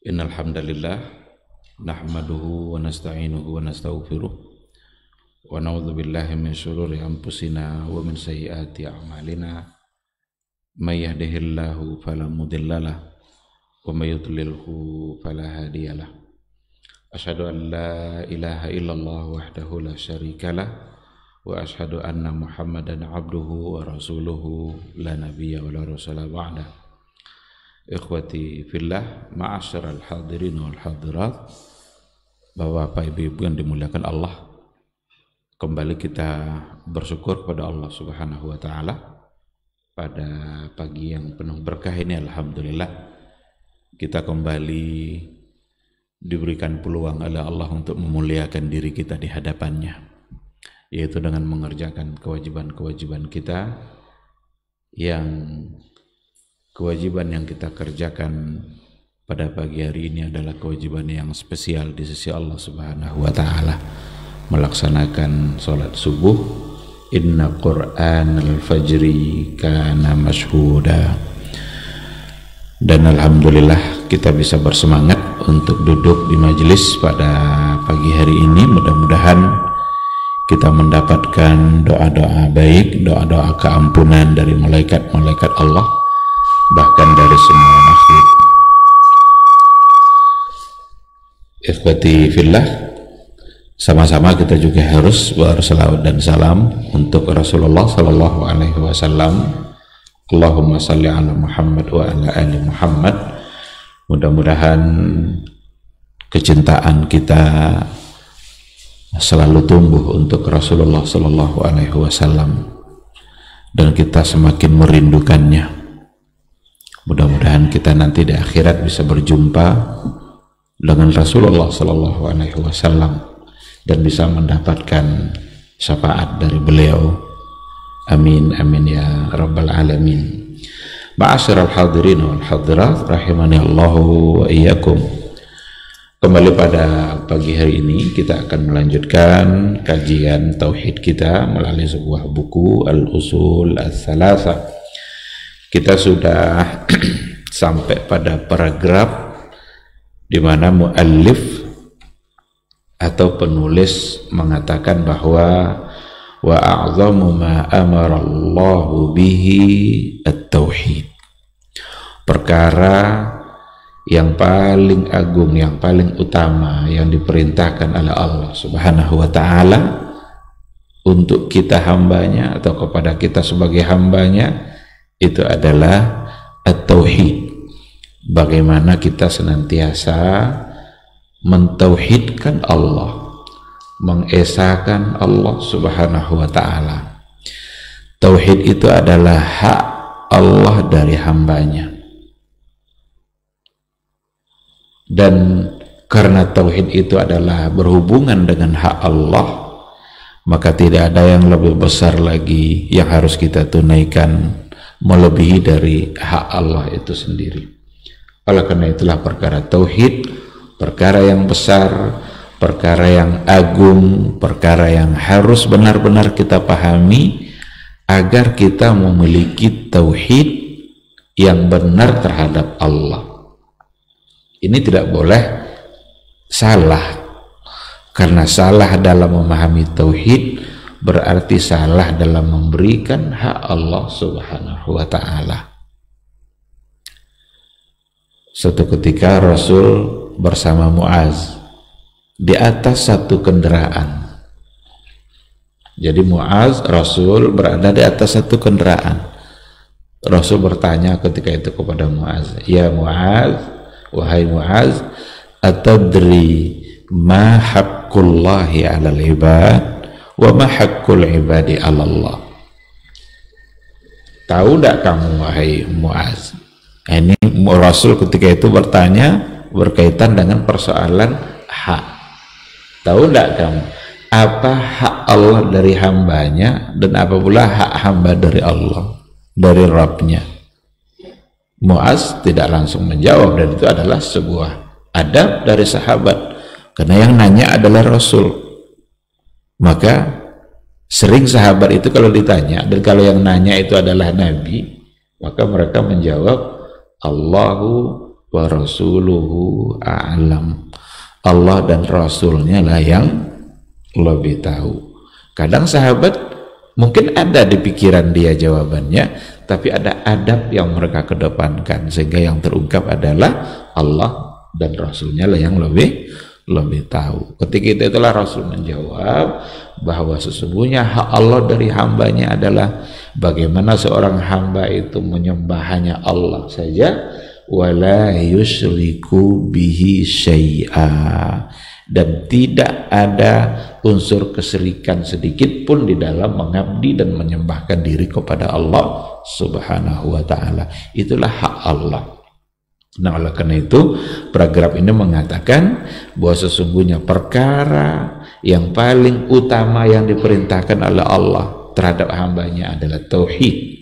Innal hamdalillah nahmaduhu wa nasta'inuhu wa nastaghfiruh wa na'udzu billahi min shururi anfusina wa min sayyiati a'malina may yahdihillahu fala mudhillalah wa may yudlilhu fala hadiyalah. Asyhadu an la ilaha illallah wahdahu la syarikalah wa asyhadu anna Muhammadan abduhu wa rasuluhu la nabiyya wa la rasula ba'da. Ikhwati fillah, ma'asyiral hadirin wal hadirat, Bapak Ibu yang dimuliakan Allah, kembali kita bersyukur kepada Allah Subhanahu wa taala pada pagi yang penuh berkah ini. Alhamdulillah kita kembali diberikan peluang oleh Allah untuk memuliakan diri kita di hadapannya, yaitu dengan mengerjakan kewajiban-kewajiban kita. Kewajiban yang kita kerjakan pada pagi hari ini adalah kewajiban yang spesial di sisi Allah Subhanahu wa taala, melaksanakan salat subuh. Inna Qur'anal fajri kana mashhuda. Dan alhamdulillah kita bisa bersemangat untuk duduk di majelis pada pagi hari ini. Mudah-mudahan kita mendapatkan doa-doa baik, doa-doa keampunan dari malaikat-malaikat Allah, bahkan dari semua makhluk. Ikhwati fillah, sama-sama kita juga harus berselawat dan salam untuk Rasulullah sallallahu alaihi wasallam. Allahumma salli ala Muhammad wa ala ali Muhammad. Mudah-mudahan kecintaan kita selalu tumbuh untuk Rasulullah sallallahu alaihi wasallam dan kita semakin merindukannya. Mudah-mudahan kita nanti di akhirat bisa berjumpa dengan Rasulullah sallallahu alaihi wasallam dan bisa mendapatkan syafaat dari beliau. Amin amin ya rabbal alamin. Ma'asyiral hadirin wal hadirat rahimani Allahu wa iyyakum. Kembali pada pagi hari ini kita akan melanjutkan kajian tauhid kita melalui sebuah buku Al-Usul Ats-Tsalatsa. Kita sudah sampai pada paragraf di mana muallif atau penulis mengatakan bahwa wa a'zamu ma amara Allahu bihi at-tauhid. Perkara yang paling agung, yang paling utama yang diperintahkan oleh Allah Subhanahu wa taala untuk kita hambanya atau kepada kita sebagai hambanya, itu adalah at-tauhid. Bagaimana kita senantiasa mentauhidkan Allah, mengesahkan Allah Subhanahu wa taala. Tauhid itu adalah hak Allah dari hambanya. Dan karena tauhid itu adalah berhubungan dengan hak Allah, maka tidak ada yang lebih besar lagi yang harus kita tunaikan melebihi dari hak Allah itu sendiri. Oleh karena itulah perkara tauhid, perkara yang besar, perkara yang agung, perkara yang harus benar-benar kita pahami agar kita memiliki tauhid yang benar terhadap Allah. Ini tidak boleh salah, karena salah dalam memahami tauhid berarti salah dalam memberikan hak Allah Subhanahu wa ta'ala. Suatu ketika Rasul bersama Muaz di atas satu kendaraan. Jadi Muaz, Rasul berada di atas satu kendaraan. Rasul bertanya ketika itu kepada Muaz, "Ya Muaz, wahai Muaz, atadri ma haqqullahi 'alal ibad wa ma haqqul ibadi 'ala Allah?" Tahu tidak kamu wahai Muaz? Ini Rasul ketika itu bertanya berkaitan dengan persoalan hak. Tahu tidak kamu apa hak Allah dari hambanya dan apa pula hak hamba dari Allah, dari Rabbnya? Muaz tidak langsung menjawab, dan itu adalah sebuah adab dari sahabat, karena yang nanya adalah Rasul. Maka sering sahabat itu kalau ditanya, dan kalau yang nanya itu adalah Nabi, maka mereka menjawab Allahu wa rasuluhu a'lam. Allah dan Rasulnya lah yang lebih tahu. Kadang sahabat mungkin ada di pikiran dia jawabannya, tapi ada adab yang mereka kedepankan sehingga yang terungkap adalah Allah dan Rasulnya lah yang lebih tahu. Ketika itulah Rasul menjawab bahwa sesungguhnya hak Allah dari hambanya adalah bagaimana seorang hamba itu menyembah hanya Allah saja, wala yusyriku bihi syai'a, dan tidak ada unsur kesyirikan sedikit pun di dalam mengabdi dan menyembahkan diri kepada Allah Subhanahu wa ta'ala. Itulah hak Allah. Nah, oleh karena itu paragraf ini mengatakan bahwa sesungguhnya perkara yang paling utama yang diperintahkan oleh Allah terhadap hambanya adalah tauhid.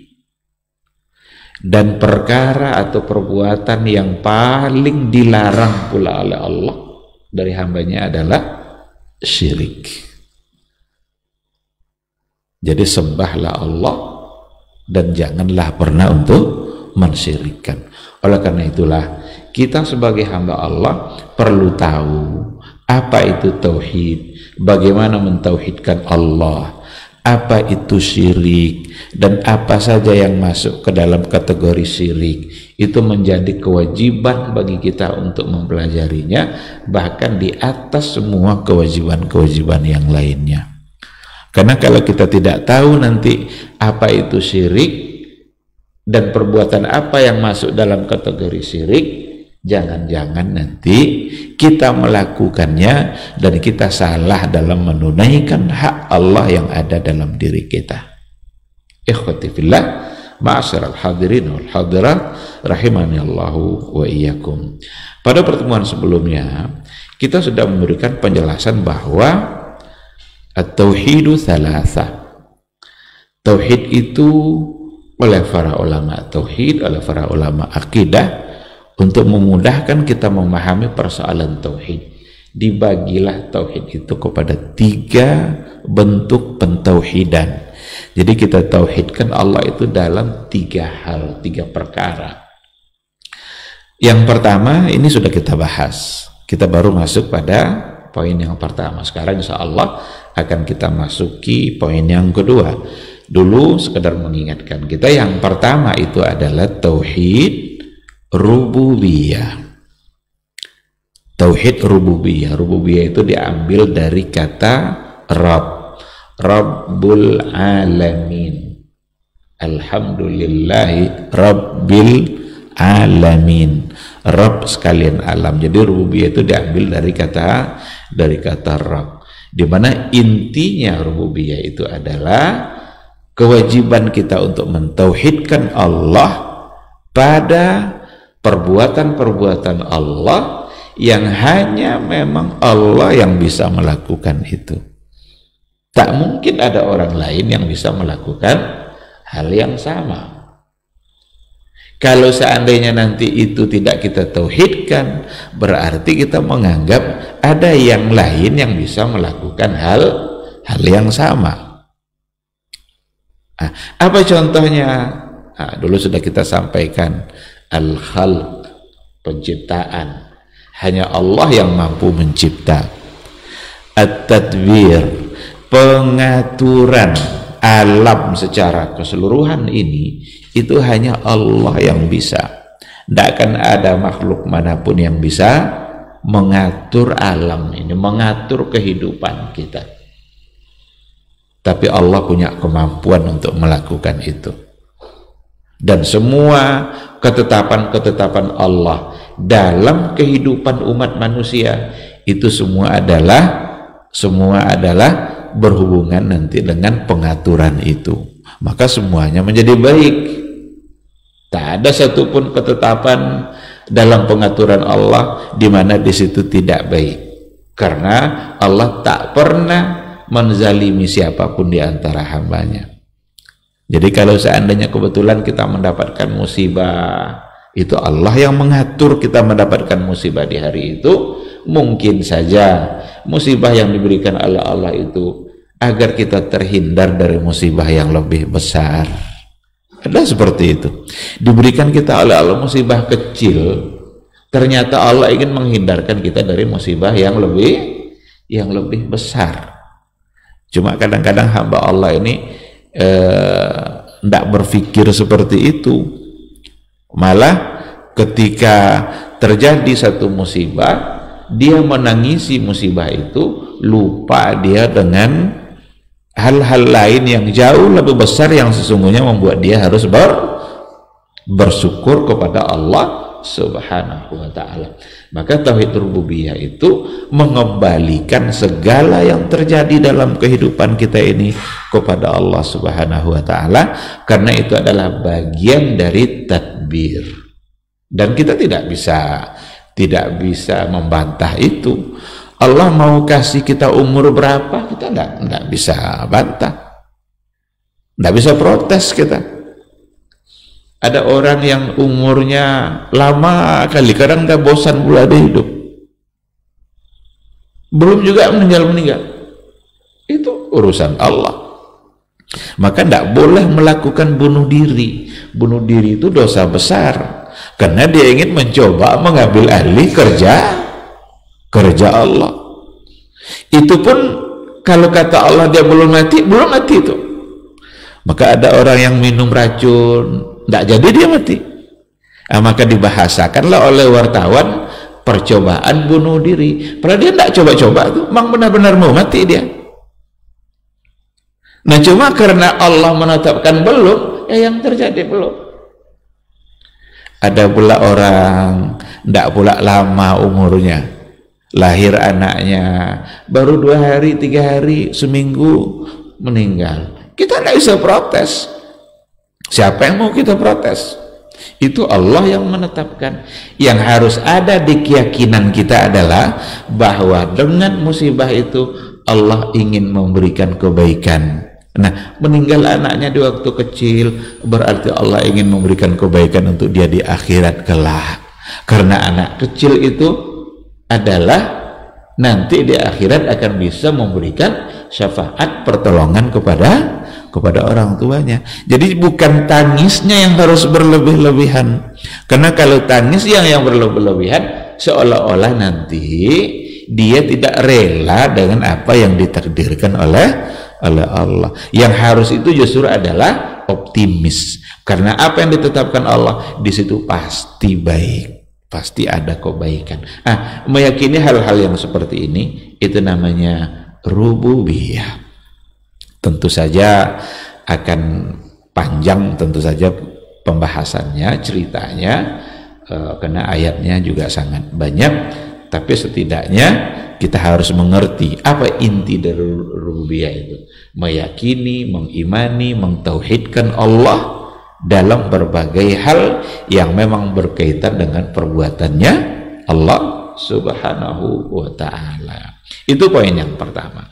Dan perkara atau perbuatan yang paling dilarang pula oleh Allah dari hambanya adalah syirik. Jadi sembahlah Allah dan janganlah pernah untuk mensyirikkan. Oleh karena itulah kita sebagai hamba Allah perlu tahu apa itu tauhid, bagaimana mentauhidkan Allah, apa itu syirik, dan apa saja yang masuk ke dalam kategori syirik. Itu menjadi kewajiban bagi kita untuk mempelajarinya, bahkan di atas semua kewajiban-kewajiban yang lainnya. Karena kalau kita tidak tahu nanti apa itu syirik dan perbuatan apa yang masuk dalam kategori syirik, jangan-jangan nanti kita melakukannya dan kita salah dalam menunaikan hak Allah yang ada dalam diri kita. Ikhwati fillah, ma'asyiral hadirin wal hadirat rahimanillahu wa iyyakum. Pada pertemuan sebelumnya kita sudah memberikan penjelasan bahwa at-tauhidu thalatha. Tauhid itu oleh para ulama tauhid, oleh para ulama akidah, untuk memudahkan kita memahami persoalan tauhid, dibagilah tauhid itu kepada 3 bentuk pentauhidan. Jadi kita tauhidkan Allah itu dalam 3 hal, 3 perkara. Yang pertama ini sudah kita bahas, kita baru masuk pada poin yang pertama. Sekarang insya Allah akan kita masuki poin yang kedua. Dulu sekedar mengingatkan kita, yang pertama itu adalah tauhid rububiyah. Tauhid rububiyah. Rububiyah itu diambil dari kata Rabb, Rabbul Alamin. Alhamdulillahi Rabbil Alamin. Rabb sekalian alam. Jadi rububiyah itu diambil dari kata Rabb, di mana intinya rububiyah itu adalah kewajiban kita untuk mentauhidkan Allah pada perbuatan-perbuatan Allah yang hanya memang Allah yang bisa melakukan itu. Tak mungkin ada orang lain yang bisa melakukan hal yang sama. Kalau seandainya nanti itu tidak kita tauhidkan, berarti kita menganggap ada yang lain yang bisa melakukan hal yang sama. Nah, apa contohnya? Nah, dulu sudah kita sampaikan al-khalq, penciptaan. Hanya Allah yang mampu mencipta. At-tadbir, pengaturan alam secara keseluruhan ini, itu hanya Allah yang bisa. Tidak akan ada makhluk manapun yang bisa mengatur alam ini, mengatur kehidupan kita. Tapi Allah punya kemampuan untuk melakukan itu. Dan semua ketetapan-ketetapan Allah dalam kehidupan umat manusia itu semua adalah berhubungan nanti dengan pengaturan itu. Maka semuanya menjadi baik. Tak ada satupun ketetapan dalam pengaturan Allah di mana di situ tidak baik. Karena Allah tak pernah menzalimi siapapun di antara hambanya. Jadi kalau seandainya kebetulan kita mendapatkan musibah, itu Allah yang mengatur kita mendapatkan musibah di hari itu. Mungkin saja musibah yang diberikan oleh Allah itu agar kita terhindar dari musibah yang lebih besar. Ada seperti itu. Diberikan kita oleh Allah musibah kecil Ternyata Allah ingin menghindarkan kita dari musibah yang lebih besar. Cuma kadang-kadang hamba Allah ini tidak berpikir seperti itu. Malah ketika terjadi satu musibah, dia menangisi musibah itu, lupa dia dengan hal-hal lain yang jauh lebih besar yang sesungguhnya membuat dia harus bersyukur kepada Allah Subhanahu wa ta'ala. Maka tauhid rububiyah itu mengembalikan segala yang terjadi dalam kehidupan kita ini kepada Allah Subhanahu wa ta'ala, karena itu adalah bagian dari tadbir, dan kita tidak bisa membantah itu. Allah mau kasih kita umur berapa, kita tidak bisa bantah, tidak bisa protes kita. Ada orang yang umurnya lama kali, kadang nggak bosan pula ada hidup, belum juga meninggal. Itu urusan Allah. Maka tidak boleh melakukan bunuh diri. Bunuh diri itu dosa besar, karena dia ingin mencoba mengambil alih kerja Allah. Itu pun kalau kata Allah dia belum mati itu. Maka ada orang yang minum racun, tidak jadi dia mati. Maka dibahasakanlah oleh wartawan percobaan bunuh diri. Padahal dia tidak coba-coba tuh, memang benar-benar mau mati dia. Nah, cuma karena Allah menetapkan belum, yang terjadi belum. Ada pula orang tidak pula lama umurnya, lahir anaknya baru 2 hari, 3 hari, seminggu meninggal. Kita tidak bisa protes. Siapa yang mau kita protes? Itu Allah yang menetapkan. Yang harus ada di keyakinan kita adalah bahwa dengan musibah itu Allah ingin memberikan kebaikan. Nah, meninggal anaknya di waktu kecil berarti Allah ingin memberikan kebaikan untuk dia di akhirat kelak. Karena anak kecil itu adalah nanti di akhirat akan bisa memberikan syafaat pertolongan kepada orang tuanya. Jadi bukan tangisnya yang harus berlebih-lebihan, karena kalau tangis yang berlebih-lebihan seolah-olah nanti dia tidak rela dengan apa yang ditakdirkan oleh Allah. Yang harus itu justru adalah optimis, karena apa yang ditetapkan Allah di situ pasti baik, pasti ada kebaikan. Meyakini hal-hal yang seperti ini itu namanya rububiyah. Tentu saja akan panjang, tentu saja pembahasannya, ceritanya, karena ayatnya juga sangat banyak. Tapi setidaknya kita harus mengerti apa inti dari rububiyah itu. Meyakini, mengimani, mentauhidkan Allah dalam berbagai hal yang memang berkaitan dengan perbuatannya Allah Subhanahu wa ta'ala. Itu poin yang pertama,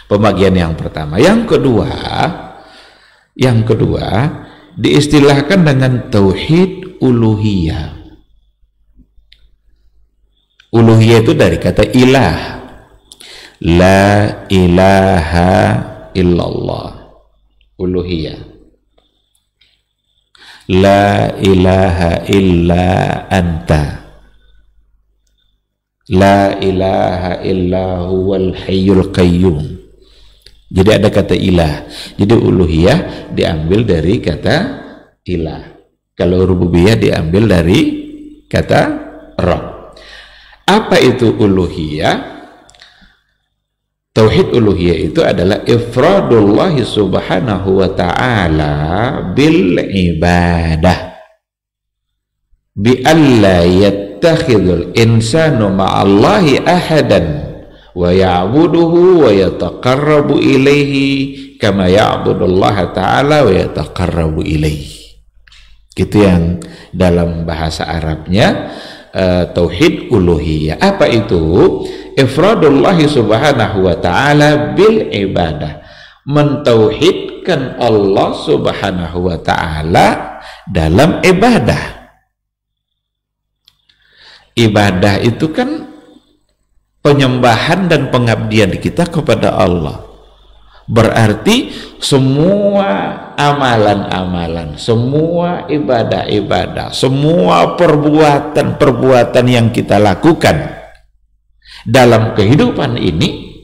pembagian yang pertama. Yang kedua diistilahkan dengan tauhid uluhiyah. Uluhiyah itu dari kata ilah, la ilaha illallah. Uluhiyah, la ilaha illa anta, la ilaha illa huwal hayyul qayyum. Jadi ada kata ilah. Jadi uluhiyah diambil dari kata ilah. Kalau rububiyah diambil dari kata rabb. Apa itu uluhiyah? Tauhid uluhiyah itu adalah ifradullah subhanahu wa ta'ala bil ibadah bi alla yattakhidul insanu ma'allahi ahadan wa ya'buduhu wa yataqarrabu ilaihi kama ya'budullaha ta'ala wa yataqarrabu ilaihi. Itu yang dalam bahasa Arabnya tauhid uluhiyah. Apa itu? Ifradullah subhanahu wa ta'ala bil ibadah, mentauhidkan Allah subhanahu wa ta'ala dalam ibadah. Ibadah itu kan penyembahan dan pengabdian kita kepada Allah. Berarti semua amalan-amalan, semua ibadah-ibadah, semua perbuatan-perbuatan yang kita lakukan dalam kehidupan ini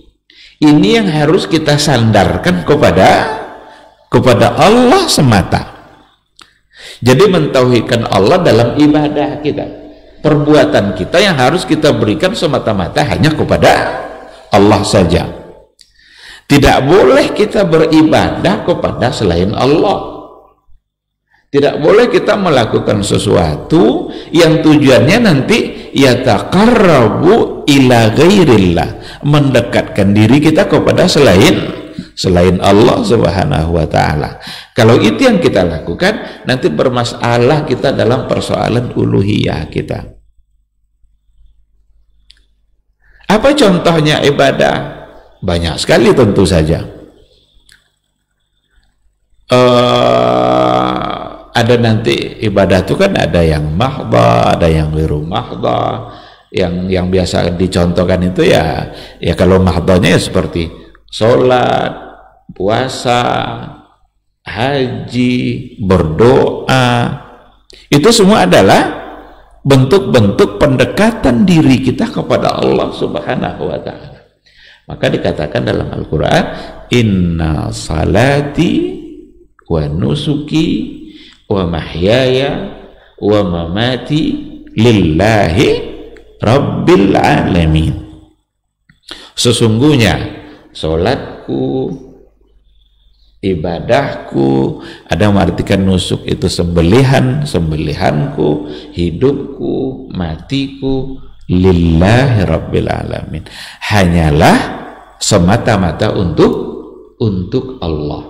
yang harus kita sandarkan kepada Allah semata. Jadi mentauhidkan Allah dalam ibadah kita, perbuatan kita yang harus kita berikan semata-mata hanya kepada Allah saja. Tidak boleh kita beribadah kepada selain Allah. Tidak boleh kita melakukan sesuatu yang tujuannya nanti yataqarrabu ila ghairillah, mendekatkan diri kita kepada selain Allah Subhanahu wa taala. Kalau itu yang kita lakukan, nanti bermasalah kita dalam persoalan uluhiyah kita. Apa contohnya ibadah? Banyak sekali tentu saja. Ada nanti ibadah itu kan ada yang mahdha, ada yang liru mahdha. Yang biasa dicontohkan itu ya kalau mahdhanya ya seperti sholat, puasa, haji, berdoa. Itu semua adalah bentuk-bentuk pendekatan diri kita kepada Allah Subhanahu wa taala. Maka dikatakan dalam Al-Quran, inna salati wa nusuki wa mahyaya wa mamati lillahi rabbil alamin. Sesungguhnya salatku, ibadahku, ada yang mengartikan nusuk itu sembelihanku, hidupku, matiku, lillahi rabbil alamin, hanyalah semata-mata untuk Allah.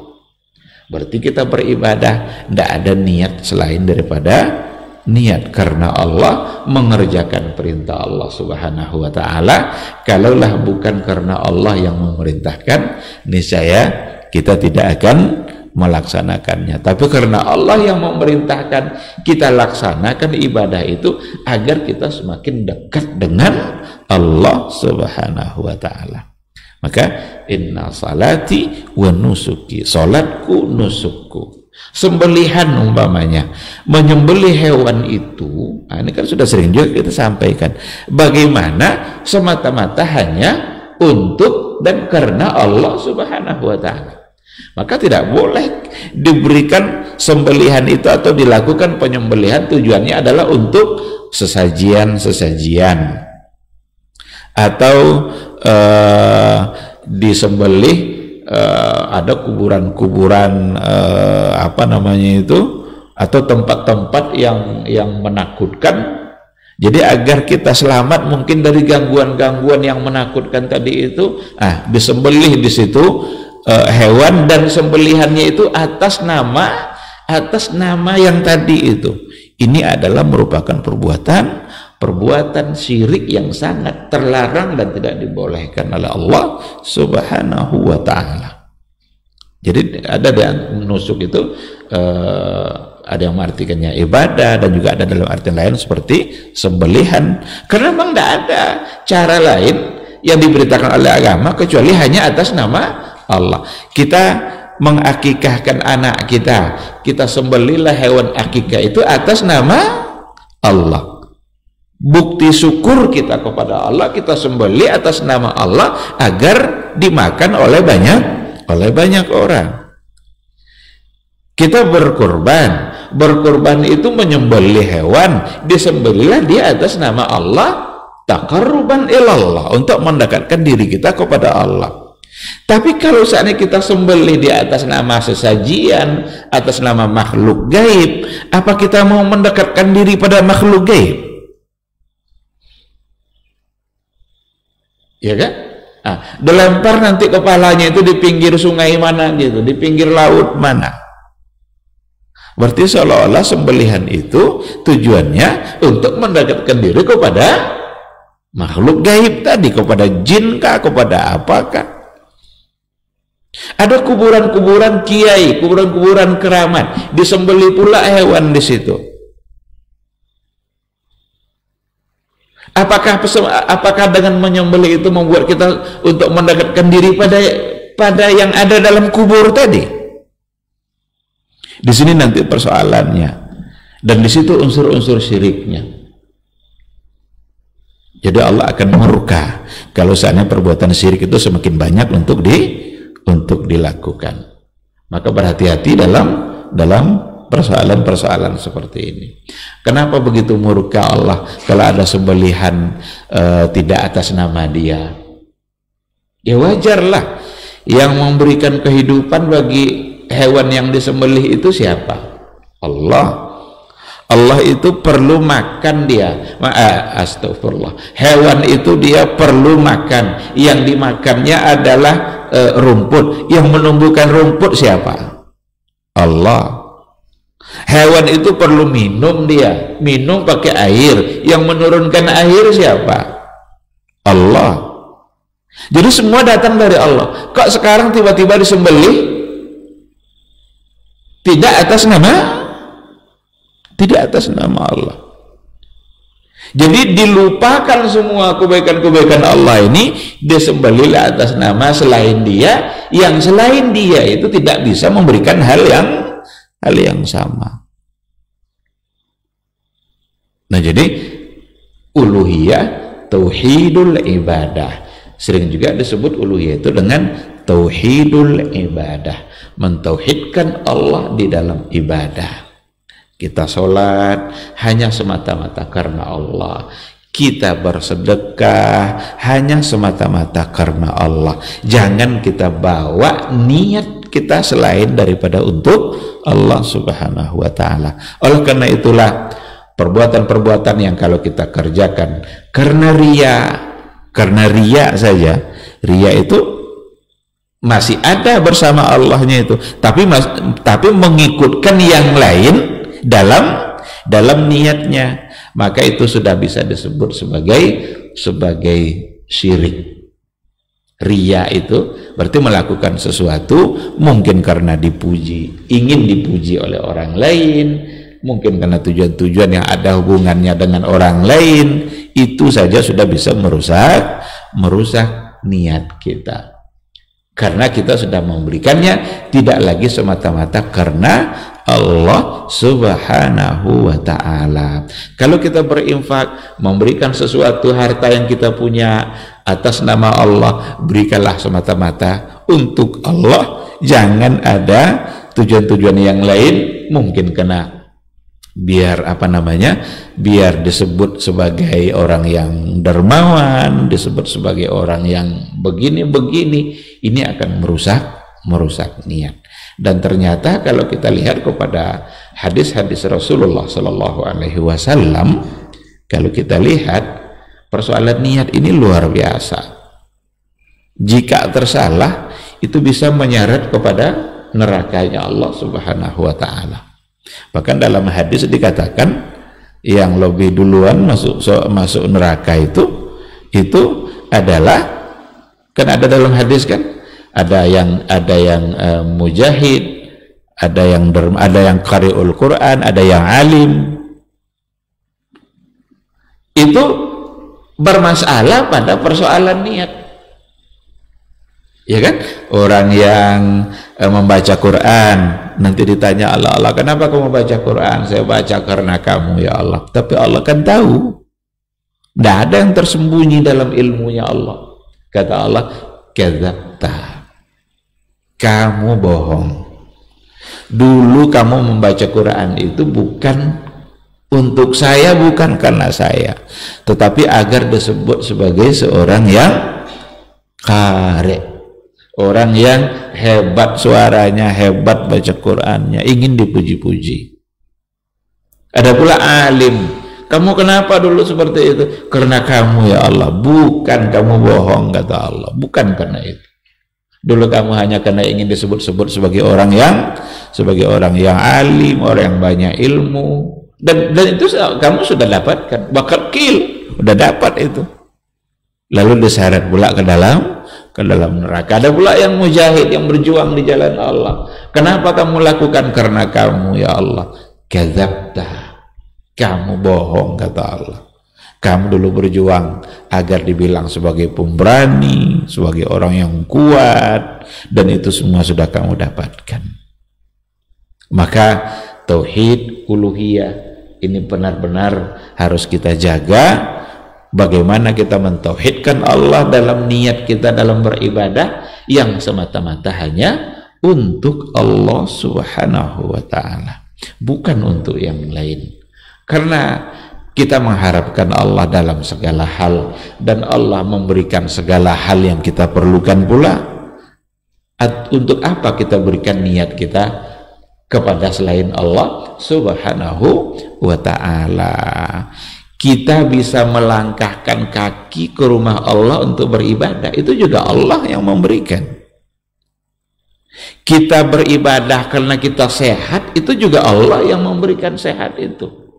Berarti kita beribadah tidak ada niat selain daripada niat karena Allah, mengerjakan perintah Allah Subhanahu wa taala. Kalaulah bukan karena Allah yang memerintahkan, niscaya kita tidak akan melaksanakannya. Tapi karena Allah yang memerintahkan, kita laksanakan ibadah itu agar kita semakin dekat dengan Allah Subhanahu wa taala. Maka inna salati wa nusuki, salatku, nusukku. Sembelihan umpamanya, menyembelih hewan itu, ini kan sudah sering juga kita sampaikan, bagaimana semata-mata hanya untuk dan karena Allah Subhanahu wa taala. Maka tidak boleh diberikan sembelihan itu atau dilakukan penyembelihan tujuannya adalah untuk sesajian-sesajian atau disembelih ada kuburan-kuburan apa namanya itu, atau tempat-tempat yang menakutkan. Jadi agar kita selamat mungkin dari gangguan-gangguan yang menakutkan tadi itu, disembelih di situ hewan, dan sembelihannya itu atas nama yang tadi itu. Ini adalah merupakan perbuatan syirik yang sangat terlarang dan tidak dibolehkan oleh Allah Subhanahu wa taala. Jadi ada yang nusuk itu ada yang mengartikannya ibadah, dan juga ada dalam artian lain seperti sembelihan, karena memang tidak ada cara lain yang diberitakan oleh agama kecuali hanya atas nama Allah. Kita mengakikahkan anak kita sembelihlah hewan akikah itu atas nama Allah. Bukti syukur kita kepada Allah, kita sembelih atas nama Allah agar dimakan oleh banyak orang. Kita berkorban itu menyembelih hewan, disembelihlah dia atas nama Allah, taqarruban ilallah, untuk mendekatkan diri kita kepada Allah. Tapi kalau saatnya kita sembelih di atas nama sesajian, atas nama makhluk gaib, apa kita mau mendekatkan diri pada makhluk gaib? Ya kan? Dilempar nanti kepalanya itu di pinggir sungai mana gitu, di pinggir laut mana. Berarti seolah-olah sembelihan itu tujuannya untuk mendekatkan diri kepada makhluk gaib tadi, kepada jin kah, kepada apakah. Ada kuburan-kuburan kiai, kuburan-kuburan keramat, disembelih pula hewan di situ. Apakah dengan menyembelih itu membuat kita untuk mendekatkan diri pada yang ada dalam kubur tadi. Di sini nanti persoalannya, dan di situ unsur-unsur syiriknya. Jadi Allah akan murka kalau seandainya perbuatan syirik itu semakin banyak untuk dilakukan. Maka berhati-hati dalam persoalan-persoalan seperti ini. Kenapa begitu murka Allah kalau ada sembelihan tidak atas nama Dia? Ya wajarlah, yang memberikan kehidupan bagi hewan yang disembelih itu siapa? Allah. Allah itu perlu makan dia. Astagfirullah. Hewan itu dia perlu makan. Yang dimakannya adalah rumput. Yang menumbuhkan rumput siapa? Allah. Hewan itu perlu minum dia. Minum pakai air. Yang menurunkan air siapa? Allah. Jadi semua datang dari Allah. Kok sekarang tiba-tiba disembelih tidak atas nama Allah. Jadi dilupakan semua kebaikan-kebaikan Allah ini, disembelihlah atas nama selain Dia, yang selain Dia itu tidak bisa memberikan hal yang sama. Nah, jadi uluhiyah tauhidul ibadah. Sering juga disebut uluhiyah itu dengan tauhidul ibadah, mentauhidkan Allah di dalam ibadah. Kita sholat hanya semata-mata karena Allah, kita bersedekah hanya semata-mata karena Allah. Jangan kita bawa niat kita selain daripada untuk Allah subhanahu wa ta'ala. Oleh karena itulah perbuatan-perbuatan yang kalau kita kerjakan karena riya saja, riya itu masih ada bersama Allahnya itu, tapi mengikutkan yang lain dalam niatnya, maka itu sudah bisa disebut sebagai syirik. Riya itu berarti melakukan sesuatu mungkin karena dipuji, ingin dipuji oleh orang lain, mungkin karena tujuan-tujuan yang ada hubungannya dengan orang lain. Itu saja sudah bisa merusak niat kita, karena kita sudah memberikannya tidak lagi semata-mata karena Allah subhanahu wa ta'ala. Kalau kita berinfak, memberikan sesuatu harta yang kita punya atas nama Allah, berikanlah semata-mata untuk Allah. Jangan ada tujuan-tujuan yang lain, mungkin kena biar biar disebut sebagai orang yang dermawan, disebut sebagai orang yang begini-begini. Ini akan merusak niat. Dan ternyata kalau kita lihat kepada hadis-hadis Rasulullah Sallallahu Alaihi Wasallam, kalau kita lihat persoalan niat ini luar biasa. Jika tersalah, itu bisa menyeret kepada nerakanya Allah Subhanahu Wa Taala. Bahkan dalam hadis dikatakan yang lebih duluan masuk neraka itu adalah, kan ada dalam hadis kan, ada yang mujahid, ada yang qari'ul Quran, ada yang alim. Itu bermasalah pada persoalan niat, ya kan? Orang yang membaca Quran nanti ditanya Allah, kenapa kamu baca Quran? Saya baca karena kamu ya Allah. Tapi Allah kan tahu, tidak ada yang tersembunyi dalam ilmunya Allah. Kata Allah, kadzabta, kamu bohong. Dulu kamu membaca Quran itu bukan untuk saya, bukan karena saya, tetapi agar disebut sebagai seorang yang qari', orang yang hebat suaranya, hebat baca Qurannya, ingin dipuji-puji. Ada pula alim, kamu kenapa dulu seperti itu? Karena kamu ya Allah. Bukan, kamu bohong, kata Allah, bukan karena itu. Dulu kamu hanya karena ingin disebut-sebut sebagai orang yang alim, orang yang banyak ilmu, dan itu kamu sudah dapatkan, bakat kil sudah dapat itu. Lalu diseret pula ke dalam neraka. Ada pula yang mujahid, yang berjuang di jalan Allah. Kenapa kamu lakukan? Karena kamu ya Allah. Kadzabta, kamu bohong, kata Allah. Kamu dulu berjuang agar dibilang sebagai pemberani, sebagai orang yang kuat, dan itu semua sudah kamu dapatkan. Maka tauhid uluhiyah ini benar-benar harus kita jaga. Bagaimana kita mentauhidkan Allah dalam niat kita dalam beribadah yang semata-mata hanya untuk Allah Subhanahu wa ta'ala, bukan untuk yang lain. Karena kita mengharapkan Allah dalam segala hal, dan Allah memberikan segala hal yang kita perlukan pula. Untuk apa kita berikan niat kita kepada selain Allah Subhanahu wa ta'ala? Kita bisa melangkahkan kaki ke rumah Allah untuk beribadah, itu juga Allah yang memberikan. Kita beribadah karena kita sehat, itu juga Allah yang memberikan sehat itu.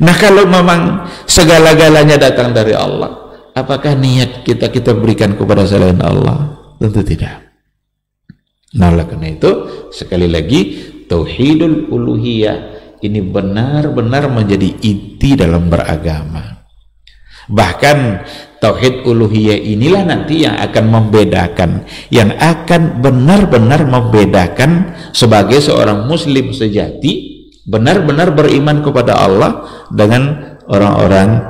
Nah, kalau memang segala-galanya datang dari Allah, apakah niat kita berikan kepada selain Allah? Tentu tidak. Nah, oleh karena itu sekali lagi tauhidul uluhiyah ini benar-benar menjadi inti dalam beragama. Bahkan tauhid uluhiyah inilah nanti yang akan membedakan, yang akan benar-benar membedakan sebagai seorang muslim sejati, benar-benar beriman kepada Allah dengan orang-orang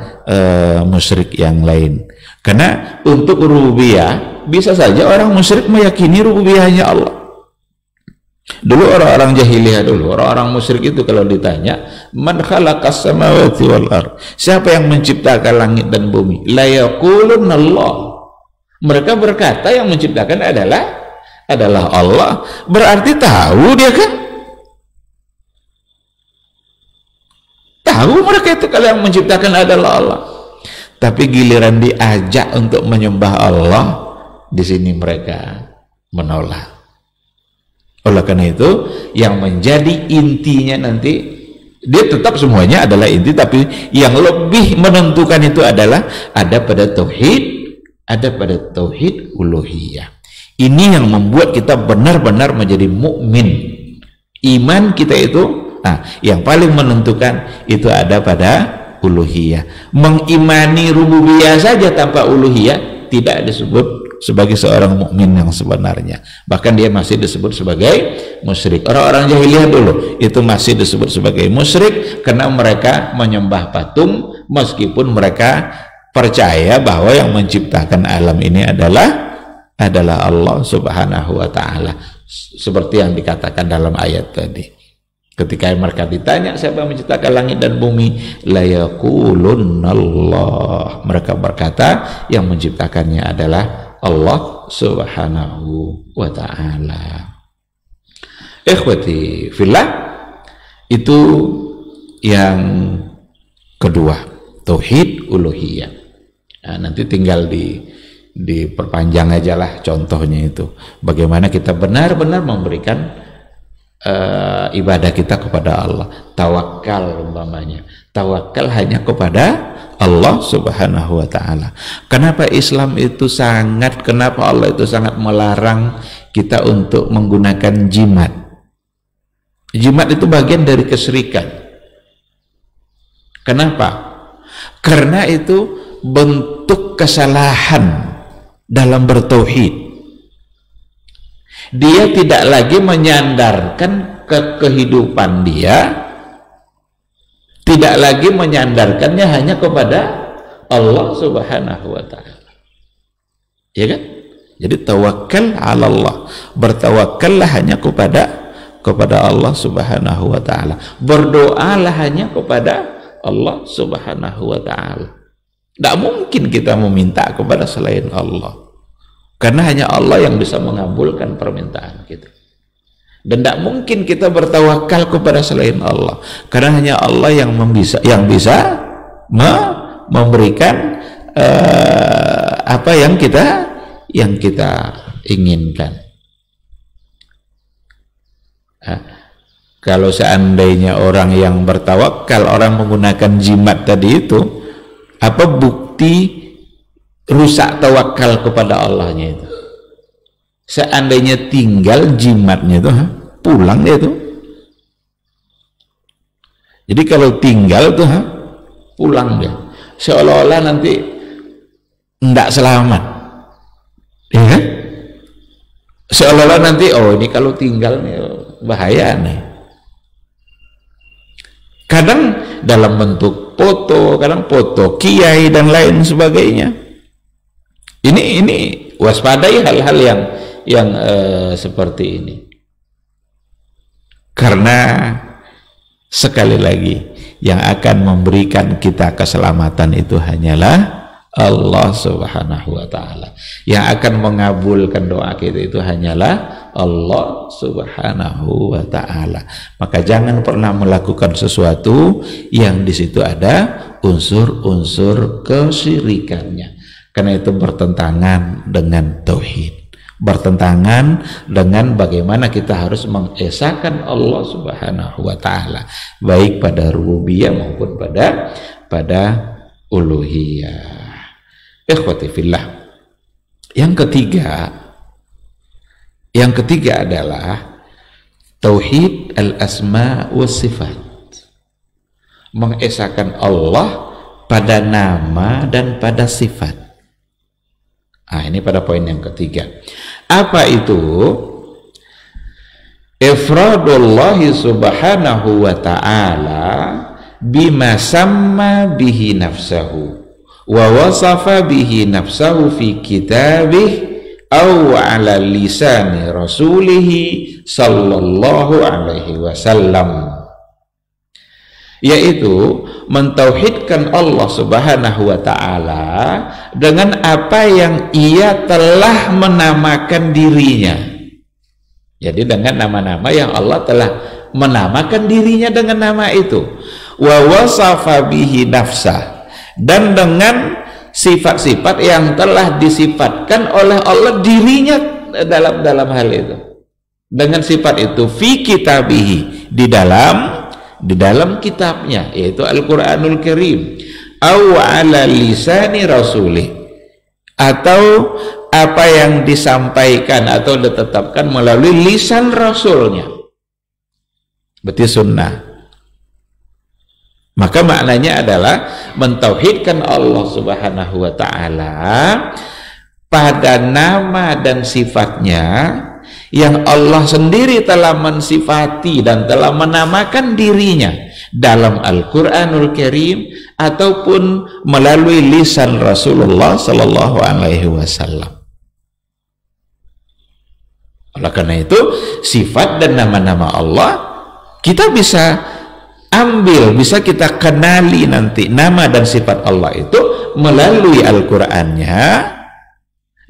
musyrik yang lain. Karena untuk rububiyah bisa saja orang musyrik meyakini rububiyahnya Allah. Dulu orang-orang jahiliyah dulu, orang-orang musyrik itu kalau ditanya, man khalaqas samawati wal ard, siapa yang menciptakan langit dan bumi? La yaqulunna Allah. Mereka berkata yang menciptakan adalah Allah. Berarti tahu dia kan? Tahu mereka itu kalau yang menciptakan adalah Allah. Tapi giliran diajak untuk menyembah Allah, di sini mereka menolak. Oleh karena itu, yang menjadi intinya nanti, dia tetap semuanya adalah inti, tapi yang lebih menentukan itu adalah ada pada tauhid uluhiyah. Ini yang membuat kita benar-benar menjadi mukmin. Iman kita itu, yang paling menentukan itu ada pada uluhiyah. Mengimani rububiyah saja tanpa uluhiyah tidak disebut sebagai seorang mukmin yang sebenarnya. Bahkan dia masih disebut sebagai musyrik. Orang-orang jahiliyah dulu itu masih disebut sebagai musyrik karena mereka menyembah patung, meskipun mereka percaya bahwa yang menciptakan alam ini adalah Allah Subhanahu wa ta'ala, seperti yang dikatakan dalam ayat tadi. Ketika mereka ditanya siapa yang menciptakan langit dan bumi, la yaqulunallah, mereka berkata yang menciptakannya adalah Allah Subhanahu wa ta'ala. Ikhwati fillah, itu yang kedua, tauhid uluhiyah. Nah, nanti tinggal diperpanjang aja lah contohnya itu. Bagaimana kita benar-benar memberikan ibadah kita kepada Allah. Tawakal umpamanya. Tawakal hanya kepada Allah Subhanahu wa ta'ala. Kenapa Islam itu kenapa Allah itu sangat melarang kita untuk menggunakan jimat? Jimat itu bagian dari kesyirikan. Kenapa? Karena itu bentuk kesalahan dalam bertauhid. Dia tidak lagi menyandarkan kehidupan dia, tidak lagi menyandarkannya hanya kepada Allah Subhanahu wa ta'ala. Ya kan? Jadi tawakal ala Allah, bertawakallah hanya kepada Allah Subhanahu wa ta'ala, berdoalah hanya kepada Allah Subhanahu wa ta'ala. Tidak mungkin kita meminta kepada selain Allah, karena hanya Allah yang bisa mengabulkan permintaan kita. Dan tidak mungkin kita bertawakal kepada selain Allah, karena hanya Allah yang bisa memberikan apa yang kita inginkan. Kalau seandainya orang yang bertawakal, orang menggunakan jimat tadi itu, apa bukti rusak tawakal kepada Allahnya itu? Seandainya tinggal jimatnya itu, pulang dia itu. Jadi kalau tinggal tuh, pulang dia, seolah-olah nanti tidak selamat, ya kan? Seolah-olah nanti ini kalau tinggal nih bahaya nih. Kadang dalam bentuk foto, kadang foto kiai dan lain sebagainya. Ini waspadai hal-hal yang seperti ini. Karena sekali lagi yang akan memberikan kita keselamatan itu hanyalah Allah Subhanahu wa ta'ala. Yang akan mengabulkan doa kita itu hanyalah Allah Subhanahu wa ta'ala. Maka jangan pernah melakukan sesuatu yang di situ ada unsur-unsur kesyirikannya, karena itu bertentangan dengan tauhid, bertentangan dengan bagaimana kita harus mengesahkan Allah Subhanahu wa ta'ala, baik pada rububiyah maupun pada uluhiyah. Ikhwati fillah. Yang ketiga adalah tauhid al-asma wa sifat, mengesahkan Allah pada nama dan pada sifat. Ini pada poin yang ketiga. Apa itu? Ifradullahi subhanahu wa ta'ala bima samma bihi nafsahu wa wasafa bihi nafsahu fi kitabih aw ala lisani rasulihi sallallahu alaihi wasallam, yaitu mentauhidkan Allah Subhanahu wa ta'ala dengan apa yang ia telah menamakan dirinya. Jadi dengan nama-nama yang Allah telah menamakan dirinya dengan nama itu. Wa wasafa bihi nafsah, dan dengan sifat-sifat yang telah disifatkan oleh Allah dirinya dalam hal itu. Dengan sifat itu fi kitabihi, di dalam kitabnya, yaitu Al-Quranul Karim, aw ala lisani rasulih, atau apa yang disampaikan atau ditetapkan melalui lisan rasulnya, berarti sunnah. Maka maknanya adalah mentauhidkan Allah Subhanahu wa ta'ala pada nama dan sifatnya yang Allah sendiri telah mensifati dan telah menamakan dirinya dalam Al-Quranul Karim ataupun melalui lisan Rasulullah Sallallahu Alaihi Wasallam. Oleh karena itu, sifat dan nama-nama Allah kita bisa ambil, bisa kita kenali nanti nama dan sifat Allah itu melalui Al-Qurannya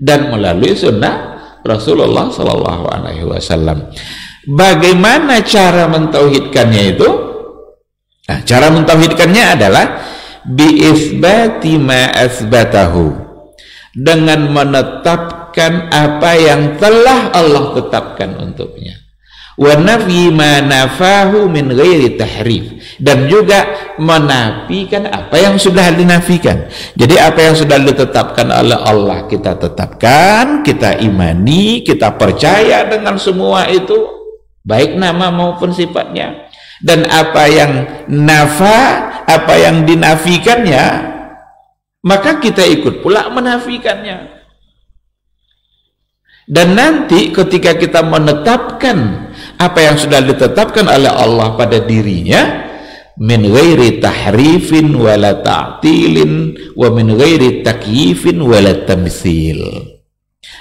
dan melalui sunnah Rasulullah Sallallahu Alaihi Wasallam. Bagaimana cara mentauhidkannya itu? Cara mentauhidkannya adalah bi'isbati ma asbatahu, dengan menetapkan apa yang telah Allah tetapkan untuknya, wa nafyi ma nafahu min ghairi tahrif, dan juga menafikan apa yang sudah dinafikan. Jadi apa yang sudah ditetapkan oleh Allah kita tetapkan, kita imani, kita percaya dengan semua itu, baik nama maupun sifatnya. Dan apa yang apa yang dinafikannya, maka kita ikut pula menafikannya. Dan nanti ketika kita menetapkan apa yang sudah ditetapkan oleh Allah pada dirinya, min ghairi tahrifin wala ta'tilin wa min ghairi takyifin wala tamtsil.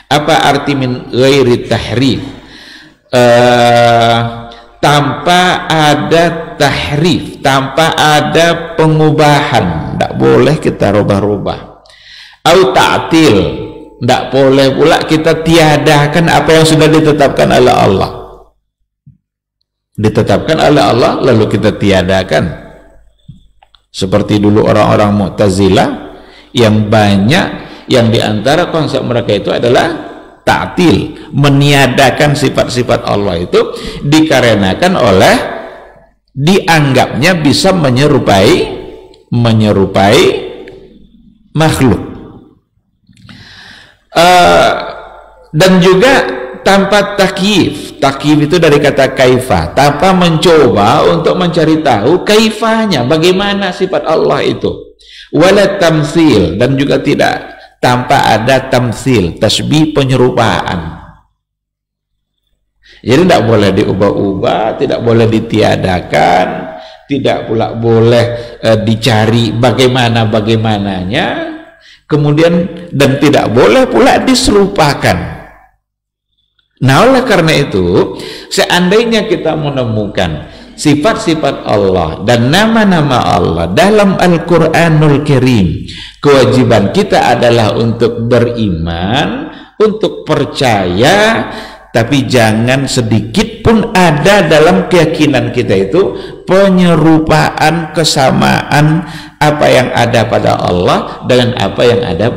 Apa arti min ghairi tahrif? Tanpa ada tahrif, tanpa ada pengubahan, tidak boleh kita rubah-rubah. Au ta'til, tidak boleh pula kita tiadakan apa yang sudah ditetapkan oleh Allah. Ditetapkan oleh Allah lalu kita tiadakan, seperti dulu orang-orang Mu'tazilah yang banyak, yang diantara konsep mereka itu adalah ta'til, meniadakan sifat-sifat Allah itu dikarenakan oleh dianggapnya bisa menyerupai makhluk. Dan juga tanpa takyif, Takyif itu dari kata kaifa, tanpa mencoba untuk mencari tahu kaifanya, bagaimana sifat Allah itu. Wala tamtsil, dan juga tidak tanpa ada tamtsil, tasbih, penyerupaan. Jadi tidak boleh diubah-ubah, tidak boleh ditiadakan, tidak pula boleh dicari bagaimana-bagaimananya, kemudian dan tidak boleh pula diserupakan. Nah, oleh karena itu, seandainya kita menemukan sifat-sifat Allah dan nama-nama Allah dalam Al-Quranul Karim, kewajiban kita adalah untuk beriman, untuk percaya, tapi jangan sedikit pun ada dalam keyakinan kita itu penyerupaan, kesamaan apa yang ada pada Allah dengan apa yang ada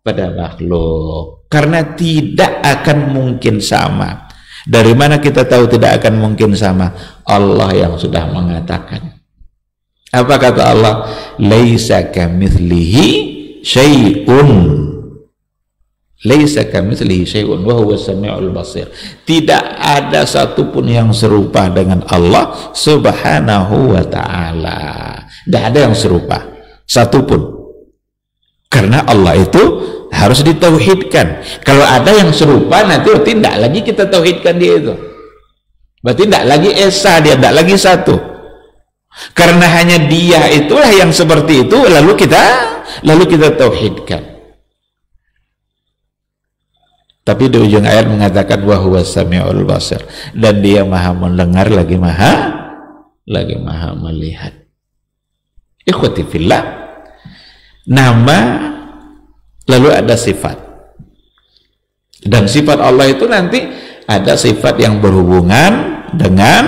pada makhluk. Karena tidak akan mungkin sama. Dari mana kita tahu tidak akan mungkin sama? Allah yang sudah mengatakan. Apa kata Allah? Laisa kamitslihi syai'un. Laisa kamitslihi syai'un wa huwas samiul basir. Tidak ada satupun yang serupa dengan Allah Subhanahu wa ta'ala. Tidak ada yang serupa satupun. Karena Allah itu harus ditauhidkan. Kalau ada yang serupa, nanti tidak lagi kita tauhidkan dia itu. Berarti tidak lagi esa, dia tidak lagi satu. Karena hanya dia itulah yang seperti itu, lalu kita tauhidkan. Tapi di ujung ayat mengatakan wa huwas samiul basir, dan dia maha mendengar lagi maha melihat. Ikhwati fillah, nama lalu ada sifat, dan sifat Allah itu nanti ada sifat yang berhubungan dengan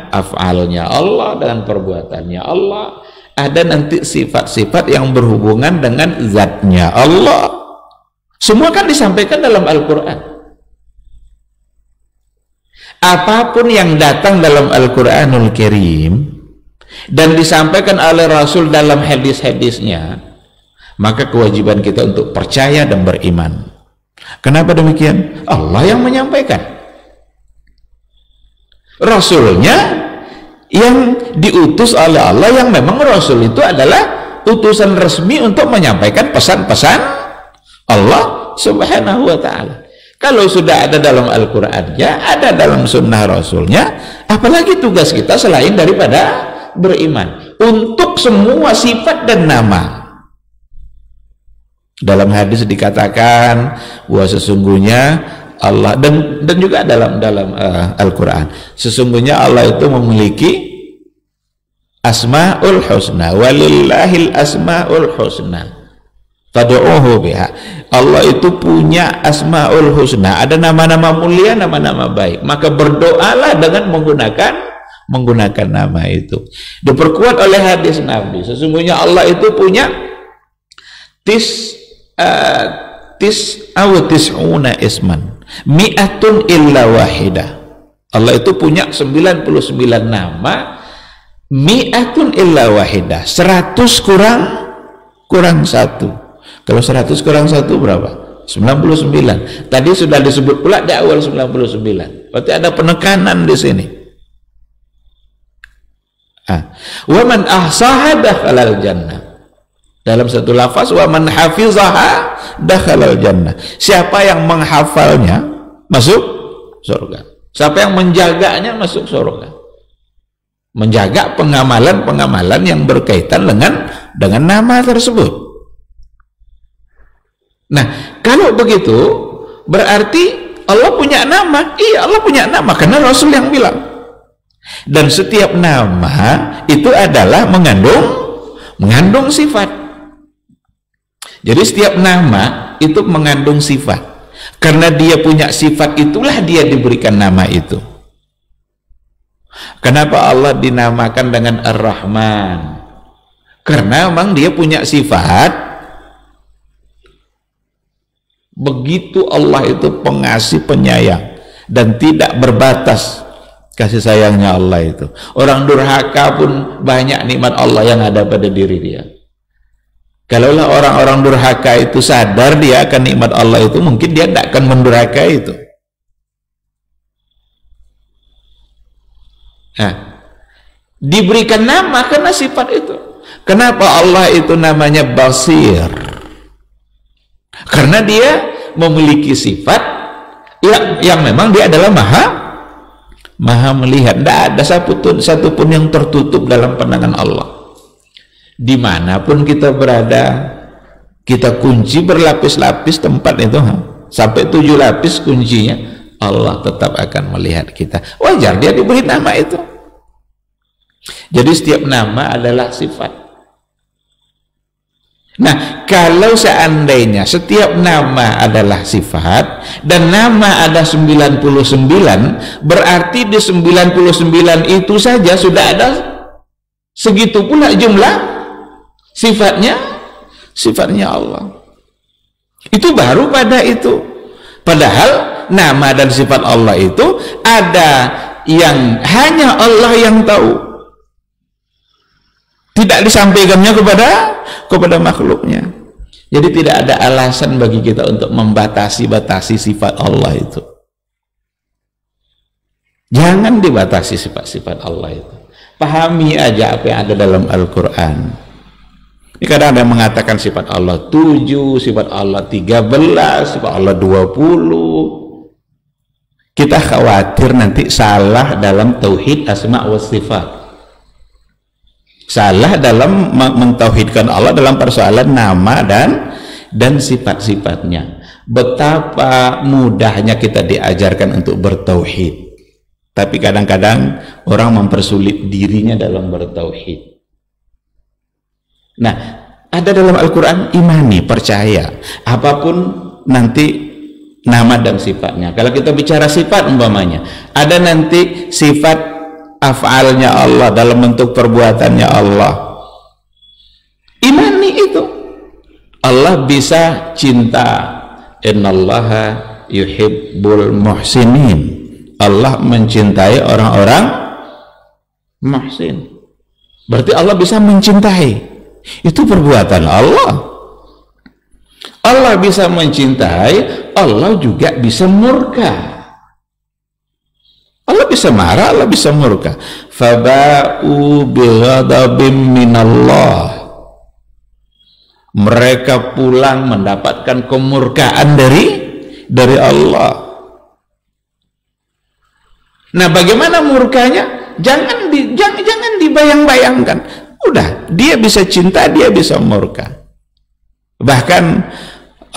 af'alnya Allah, dengan perbuatannya Allah. Ada nanti sifat-sifat yang berhubungan dengan zatnya Allah. Semua kan disampaikan dalam Al-Quran. Apapun yang datang dalam Al-Quranul Karim dan disampaikan oleh Rasul dalam hadis-hadisnya, maka kewajiban kita untuk percaya dan beriman. Kenapa demikian? Allah yang menyampaikan, Rasulnya yang diutus oleh Allah, yang memang Rasul itu adalah utusan resmi untuk menyampaikan pesan-pesan Allah Subhanahu wa ta'ala. Kalau sudah ada dalam Al-Qurannya, ada dalam sunnah Rasulnya, apalagi tugas kita selain daripada beriman untuk semua sifat dan nama. Dalam hadis dikatakan bahwa sesungguhnya Allah, dan juga dalam Al-Quran, sesungguhnya Allah itu memiliki asma'ul husna, walillahil asma'ul husna fad'uuhu biha. Allah itu punya asma'ul husna, ada nama-nama mulia, nama-nama baik, maka berdoalah dengan menggunakan nama itu. Diperkuat oleh hadis Nabi, sesungguhnya Allah itu punya tis'una isman mi'atun illa wahidah. Allah itu punya 99 nama, mi'atun illa wahidah, 100 kurang 1. Kalau 100 kurang 1 berapa? 99. Tadi sudah disebut pula di awal 99. Berarti ada penekanan di sini. Wa man ahsaha dakhalal jannah. Dalam satu lafaz, wa man hafizaha dakhalal jannah. Siapa yang menghafalnya masuk surga. Siapa yang menjaganya masuk surga. Menjaga pengamalan-pengamalan yang berkaitan dengan nama tersebut. Nah, kalau begitu berarti Allah punya nama. Iya, Allah punya nama karena Rasul yang bilang. Dan setiap nama itu adalah mengandung sifat. Jadi setiap nama itu mengandung sifat. Karena dia punya sifat, itulah dia diberikan nama itu. Kenapa Allah dinamakan dengan Ar-Rahman? Karena memang dia punya sifat. Begitu Allah itu pengasih, penyayang, dan tidak berbatas kasih sayangnya Allah itu. Orang durhaka pun banyak nikmat Allah yang ada pada diri dia. Kalaulah orang-orang durhaka itu sadar dia akan nikmat Allah itu, mungkin dia tidak akan mendurhaka itu. Nah, diberikan nama karena sifat itu. Kenapa Allah itu namanya Basir? Karena dia memiliki sifat yang memang dia adalah maha melihat. Tidak ada satupun yang tertutup dalam pandangan Allah. Dimanapun kita berada, kita kunci berlapis-lapis tempat itu, sampai 7 lapis kuncinya, Allah tetap akan melihat kita. Wajar dia diberi nama itu. Jadi setiap nama adalah sifat. Nah, kalau seandainya setiap nama adalah sifat dan nama ada 99, berarti di 99 itu saja sudah ada segitu pula jumlah sifatnya Allah. Itu baru pada itu. Padahal nama dan sifat Allah itu ada yang hanya Allah yang tahu. Tidak disampaikannya kepada makhluknya. Jadi tidak ada alasan bagi kita untuk membatasi sifat Allah itu. Jangan dibatasi sifat-sifat Allah itu. Pahami aja apa yang ada dalam Al-Quran. Kadang ada yang mengatakan sifat Allah 7, sifat Allah 13, sifat Allah 20. Kita khawatir nanti salah dalam tauhid asma wa sifat. Salah dalam mentauhidkan Allah dalam persoalan nama dan sifat-sifatnya. Betapa mudahnya kita diajarkan untuk bertauhid, tapi kadang-kadang orang mempersulit dirinya dalam bertauhid. Nah, ada dalam Al-Quran, imani, percaya apapun nanti nama dan sifatnya. Kalau kita bicara sifat umpamanya, ada nanti sifat af'alnya Allah dalam bentuk perbuatannya Allah. Imani itu. Allah bisa cinta. Innallaha yuhibbul muhsinin. Allah mencintai orang-orang muhsin. Berarti Allah bisa mencintai. Itu perbuatan Allah. Allah bisa mencintai, Allah juga bisa murka. Allah bisa marah, Allah bisa murka. Faba'u bighadabim minallah. Mereka pulang mendapatkan kemurkaan dari Allah. Nah, bagaimana murkanya? Jangan dibayang-bayangkan. Udah, dia bisa cinta, dia bisa murka. Bahkan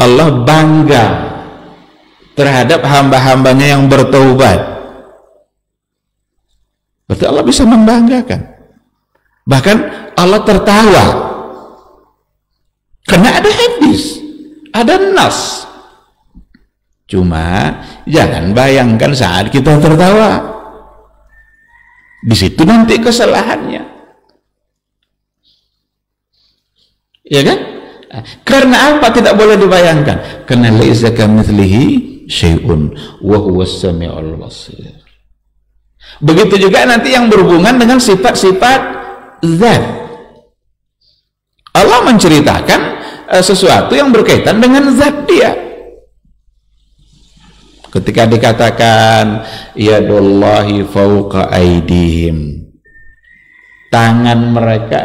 Allah bangga terhadap hamba-hambanya yang bertaubat. Berarti Allah bisa membanggakan. Bahkan Allah tertawa karena ada hadis, ada nas. Cuma jangan bayangkan saat kita tertawa, di situ nanti kesalahannya, ya kan? Karena apa tidak boleh dibayangkan? Karena laisa kamitslihi syai'un wa huwas samiul basir. Begitu juga nanti yang berhubungan dengan sifat-sifat zat. Allah menceritakan sesuatu yang berkaitan dengan zat dia. Ketika dikatakan yadullahi fawqa aydihim, tangan mereka,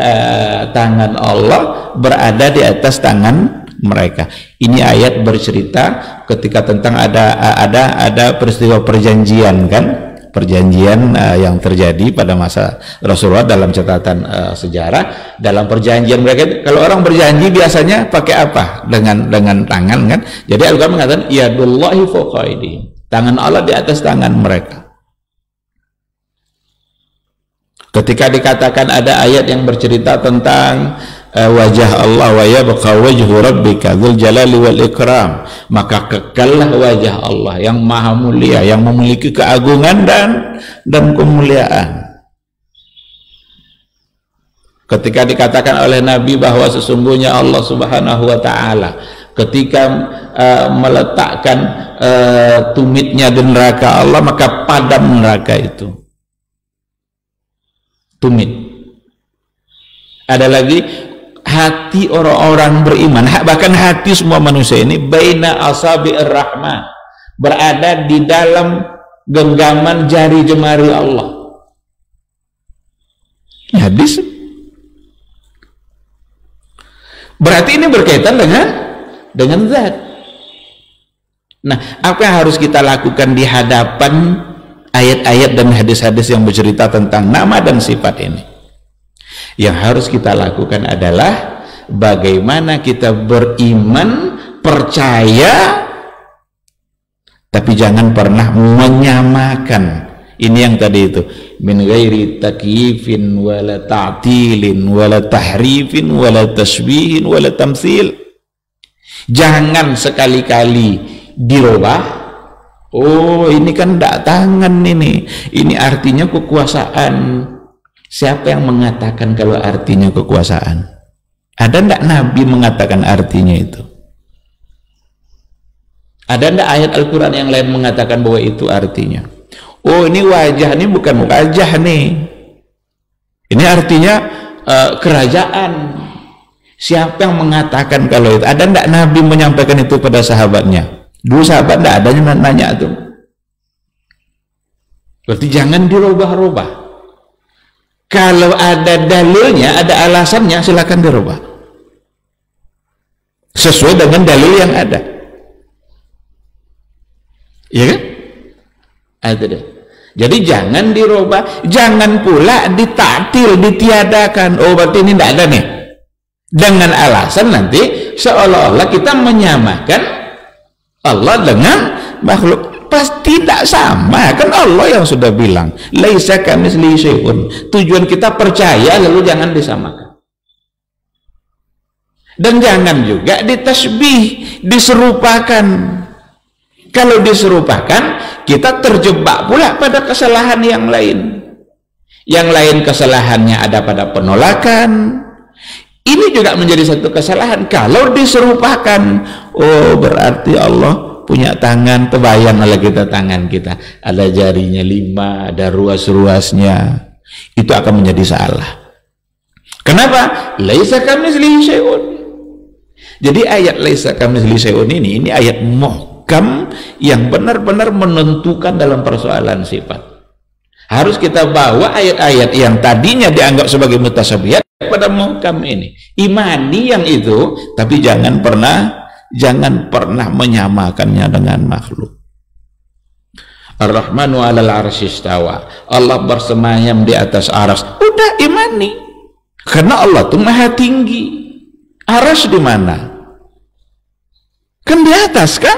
tangan Allah berada di atas tangan mereka. Ini ayat bercerita ketika tentang ada peristiwa perjanjian, kan? Perjanjian yang terjadi pada masa Rasulullah dalam catatan sejarah. Dalam perjanjian mereka, kalau orang berjanji biasanya pakai apa? Dengan tangan, kan? Jadi Al-Quran mengatakan yadullahi fawqa aydihim, tangan Allah di atas tangan mereka. Ketika dikatakan ada ayat yang bercerita tentang wajah Allah, wa yabqa wajhu rabbika dzul jalali wal ikram, maka kekallah wajah Allah yang maha mulia, yang memiliki keagungan dan kemuliaan. Ketika dikatakan oleh Nabi bahwa sesungguhnya Allah Subhanahu wa taala ketika meletakkan tumitnya di neraka Allah, maka padam neraka itu. Tumit. Ada lagi hati orang-orang beriman, bahkan hati semua manusia ini baina asabi'ir rahman, berada di dalam genggaman jari jemari Allah. hadis. Berarti ini berkaitan dengan zat. Nah, apa yang harus kita lakukan di hadapan ayat-ayat dan hadis-hadis yang bercerita tentang nama dan sifat ini? Yang harus kita lakukan adalah bagaimana kita beriman, percaya, tapi jangan pernah menyamakan. Ini yang tadi itu, min ghairi takyifin wala ta'tilin wala tahrifin wala tashbihin wala tamtsil. Jangan sekali-kali dirubah. Oh, ini kan ndak tangan ini artinya kekuasaan. Siapa yang mengatakan kalau artinya kekuasaan? Ada ndak Nabi mengatakan artinya itu? Ada ndak ayat Al-Quran yang lain mengatakan bahwa itu artinya? Oh, ini wajah, ini bukan wajah nih, ini artinya kerajaan. Siapa yang mengatakan kalau itu? Ada ndak Nabi menyampaikan itu pada sahabatnya? Dulu sahabat tidak ada yang nanya tuh. Berarti jangan dirubah-rubah. Kalau ada dalilnya, ada alasannya, silakan dirubah sesuai dengan dalil yang ada. Iya kan? Itu deh. Jadi jangan dirubah, jangan pula ditaktil, ditiadakan. Oh, berarti ini tidak ada nih, dengan alasan nanti seolah-olah kita menyamakan Allah dengan makhluk. Pasti tidak sama, kan Allah yang sudah bilang laisa kamitslihi syai'un. Tujuan kita percaya, lalu jangan disamakan. Dan jangan juga ditasbih, diserupakan. Kalau diserupakan, kita terjebak pula pada kesalahan yang lain. Yang lain kesalahannya ada pada penolakan. Ini juga menjadi satu kesalahan kalau diserupakan. Oh, berarti Allah punya tangan. Terbayang oleh kita tangan kita, ada jarinya 5, ada ruas-ruasnya. Itu akan menjadi salah. Kenapa? Laisa kamitslihi syai'un. Jadi ayat laisa kamitslihi syai'un ini ayat muhkam yang benar-benar menentukan dalam persoalan sifat. Harus kita bawa ayat-ayat yang tadinya dianggap sebagai mutasyabihat pada muhkam ini. Imani yang itu, tapi jangan pernah menyamakannya dengan makhluk. Ar-Rahmanu 'alal 'arsy istawa. Allah bersemayam di atas aras. Udah imani. Karena Allah itu maha tinggi. Aras di mana? Kan di atas kan?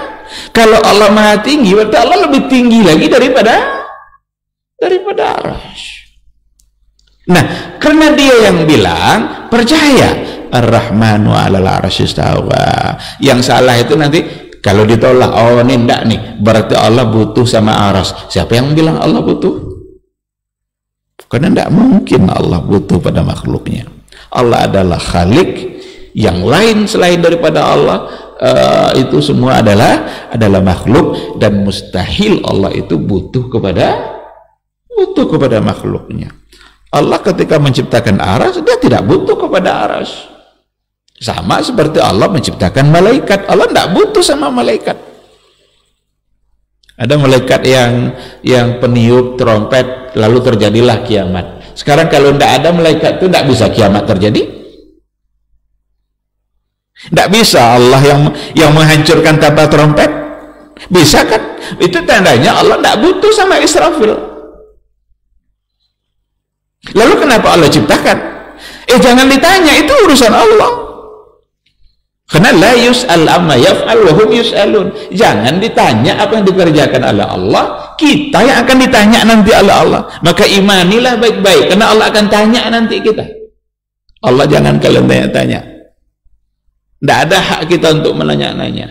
Kalau Allah maha tinggi, berarti Allah lebih tinggi lagi daripada aras. Nah, karena dia yang bilang, percaya Ar-Rahmanu 'alal 'arsy istawa. Yang salah itu nanti kalau ditolak, oh ini enggak nih, berarti Allah butuh sama aras. Siapa yang bilang Allah butuh? Karena enggak mungkin Allah butuh pada makhluknya. Allah adalah Khalik, yang lain selain daripada Allah itu semua adalah makhluk, dan mustahil Allah itu butuh kepada makhluknya. Allah ketika menciptakan aras, dia tidak butuh kepada aras. Sama seperti Allah menciptakan malaikat, Allah tidak butuh sama malaikat. Ada malaikat yang peniup trompet, lalu terjadilah kiamat. Sekarang kalau tidak ada malaikat itu tidak bisa kiamat terjadi. Tidak bisa Allah yang menghancurkan tanpa trompet. Bisa kan? Itu tandanya Allah tidak butuh sama Israfil. Lalu kenapa Allah ciptakan? Jangan ditanya, itu urusan Allah. Karena la yus'al amma yaf'al wa hum yus'alun. Jangan ditanya apa yang dikerjakan oleh Allah, kita yang akan ditanya nanti oleh Allah. Maka imanilah baik-baik, karena Allah akan tanya nanti kita. Allah jangan kalian tanya-tanya. Tidak ada hak kita untuk menanya-nanya.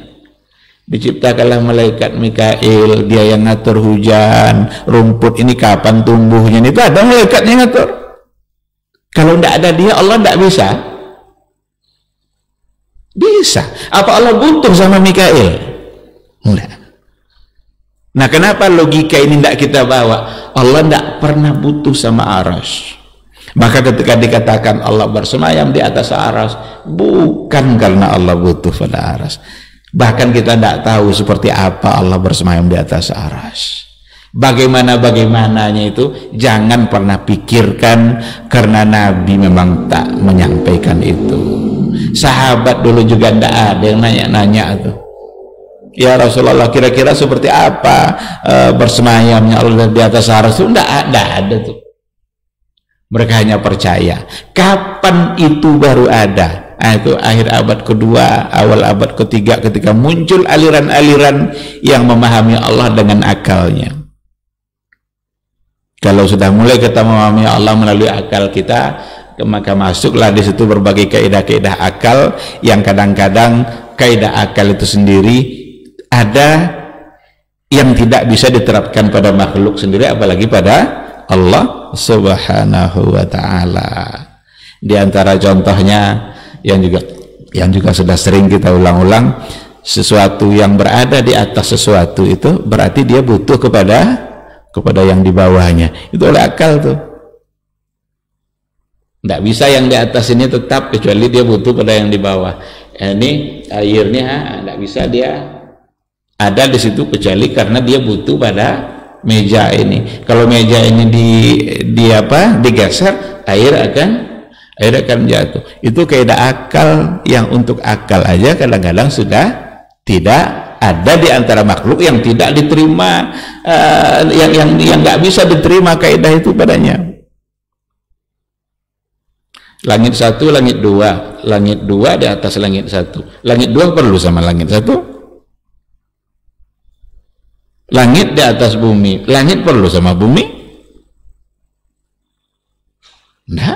Diciptakanlah malaikat Mikail, dia yang ngatur hujan, rumput ini kapan tumbuhnya, itu ada malaikatnya ngatur. Kalau tidak ada dia, Allah tidak bisa. Bisa. Apa Allah butuh sama Mikail? Enggak. Nah, kenapa logika ini tidak kita bawa? Allah tidak pernah butuh sama aras. Maka ketika dikatakan Allah bersemayam di atas aras, bukan karena Allah butuh pada aras. Bahkan kita tidak tahu seperti apa Allah bersemayam di atas aras. Bagaimananya itu jangan pernah pikirkan, karena Nabi memang tak menyampaikan itu. Sahabat dulu juga tidak ada yang nanya-nanya tuh, ya Rasulullah kira-kira seperti apa bersemayamnya Allah di atas arsy itu? Tidak ada tuh. Mereka hanya percaya. Kapan itu baru ada? Nah, itu akhir abad kedua, awal abad ketiga, ketika muncul aliran-aliran yang memahami Allah dengan akalnya. Kalau sudah mulai kita memahami Allah melalui akal kita, maka masuklah di situ berbagai kaidah-kaidah akal yang kadang-kadang kaidah akal itu sendiri ada yang tidak bisa diterapkan pada makhluk sendiri, apalagi pada Allah Subhanahu wa ta'ala. Di antara contohnya yang juga sudah sering kita ulang-ulang, sesuatu yang berada di atas sesuatu itu berarti dia butuh kepada yang di bawahnya. Itu oleh akal tuh. Tidak bisa yang di atas ini tetap kecuali dia butuh pada yang di bawah. Ini airnya tidak bisa dia ada di situ kecuali karena dia butuh pada meja ini. Kalau meja ini digeser, air akan jatuh. Itu kaidah akal yang untuk akal aja kadang-kadang sudah tidak ada di antara makhluk yang tidak diterima, yang nggak bisa diterima kaidah itu padanya. Langit satu, langit dua, langit dua di atas langit satu. Langit dua perlu sama langit satu. Langit di atas bumi, langit perlu sama bumi? Nah,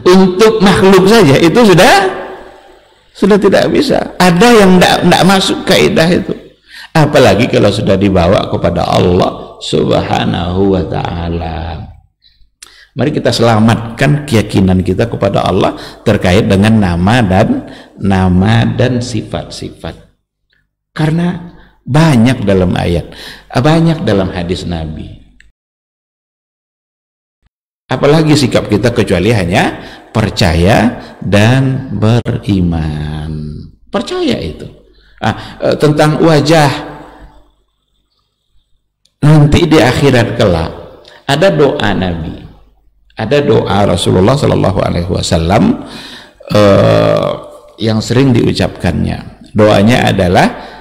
untuk makhluk saja itu sudah tidak bisa. Ada yang tidak masuk kaidah itu, apalagi kalau sudah dibawa kepada Allah Subhanahu wa ta'ala. Mari kita selamatkan keyakinan kita kepada Allah terkait dengan nama dan sifat-sifat, karena banyak dalam ayat, banyak dalam hadis Nabi. Apalagi sikap kita kecuali hanya percaya dan beriman. Percaya itu. Tentang wajah nanti di akhirat kelak, ada doa Nabi, ada doa Rasulullah Shallallahu Alaihi Wasallam yang sering diucapkannya. Doanya adalah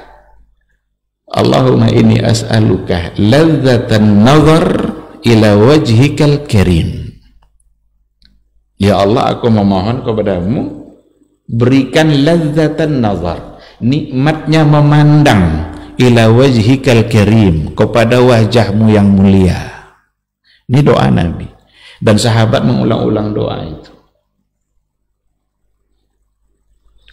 Allahumma inni as'aluka ladzatan nazar ila wajhikal karim. Ya Allah, aku memohon kepadamu, berikan ladzatan nazar, nikmatnya memandang, ila wajhikal karim, kepada wajahmu yang mulia. Ini doa Nabi, dan sahabat mengulang-ulang doa itu.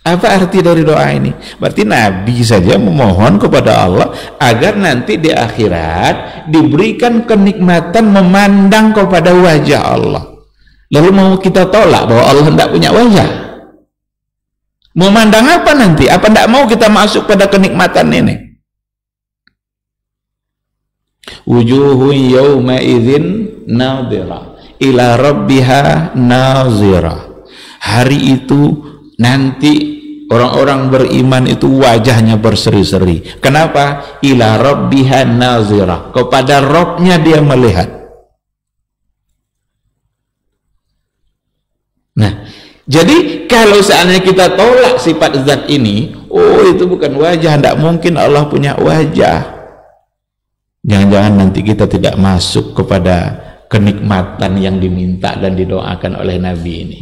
Apa arti dari doa ini? Berarti Nabi saja memohon kepada Allah agar nanti di akhirat diberikan kenikmatan memandang kepada wajah Allah. Lalu mau kita tolak bahwa Allah tidak punya wajah? Memandang apa nanti? Apa tidak mau kita masuk pada kenikmatan ini? Wujuhun yawma idzin nadhira ila rabbiha nazira. Hari itu nanti orang-orang beriman itu wajahnya berseri-seri. Kenapa? Ila rabbiha nazira, kepada Rabbnya dia melihat. Nah, jadi kalau seandainya kita tolak sifat zat ini, oh itu bukan wajah, tidak mungkin Allah punya wajah. Jangan-jangan nanti kita tidak masuk kepada kenikmatan yang diminta dan didoakan oleh Nabi ini.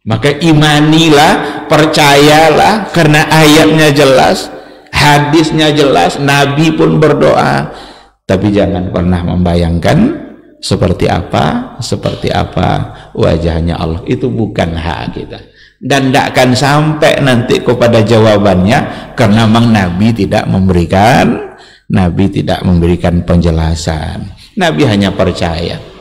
Maka imanilah, percayalah, karena ayatnya jelas, hadisnya jelas, Nabi pun berdoa. Tapi jangan pernah membayangkan seperti apa wajahnya Allah. Itu bukan hak kita, dan tidak akan sampai nanti kepada jawabannya, karena memang Nabi tidak memberikan penjelasan. Nabi hanya percaya.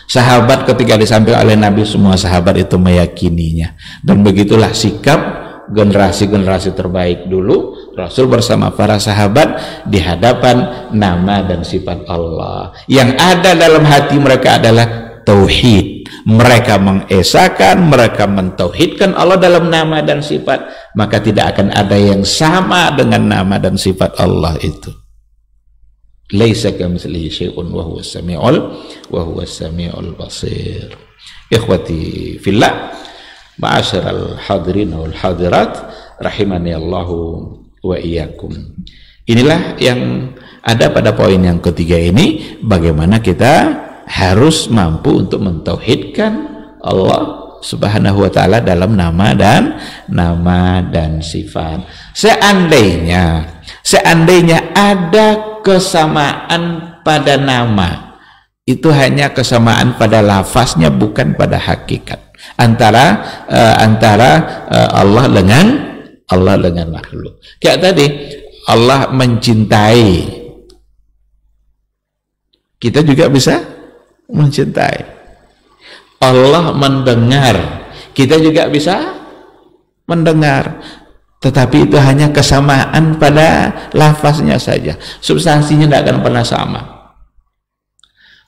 Sahabat ketika disampaikan oleh Nabi, semua sahabat itu meyakininya, dan begitulah sikap generasi-generasi terbaik dulu. Rasul bersama para sahabat di hadapan nama dan sifat Allah. Yang ada dalam hati mereka adalah tauhid. Mereka mengesahkan, mereka mentauhidkan Allah dalam nama dan sifat, maka tidak akan ada yang sama dengan nama dan sifat Allah itu. Laisa kamitslihi syai'un wa huwas samiul basir. Ikhwati fillah, ma'asyiral hadirin wal hadirat rahimani Allahu wa iyyakum. Inilah yang ada pada poin yang ketiga ini, bagaimana kita harus mampu untuk mentauhidkan Allah Subhanahu wa taala dalam nama dan sifat. Seandainya ada kesamaan pada nama, itu hanya kesamaan pada lafaznya, bukan pada hakikat antara Allah dengan makhluk. Kayak tadi, Allah mencintai, kita juga bisa mencintai. Allah mendengar, kita juga bisa mendengar, tetapi itu hanya kesamaan pada lafaznya saja, substansinya tidak akan pernah sama.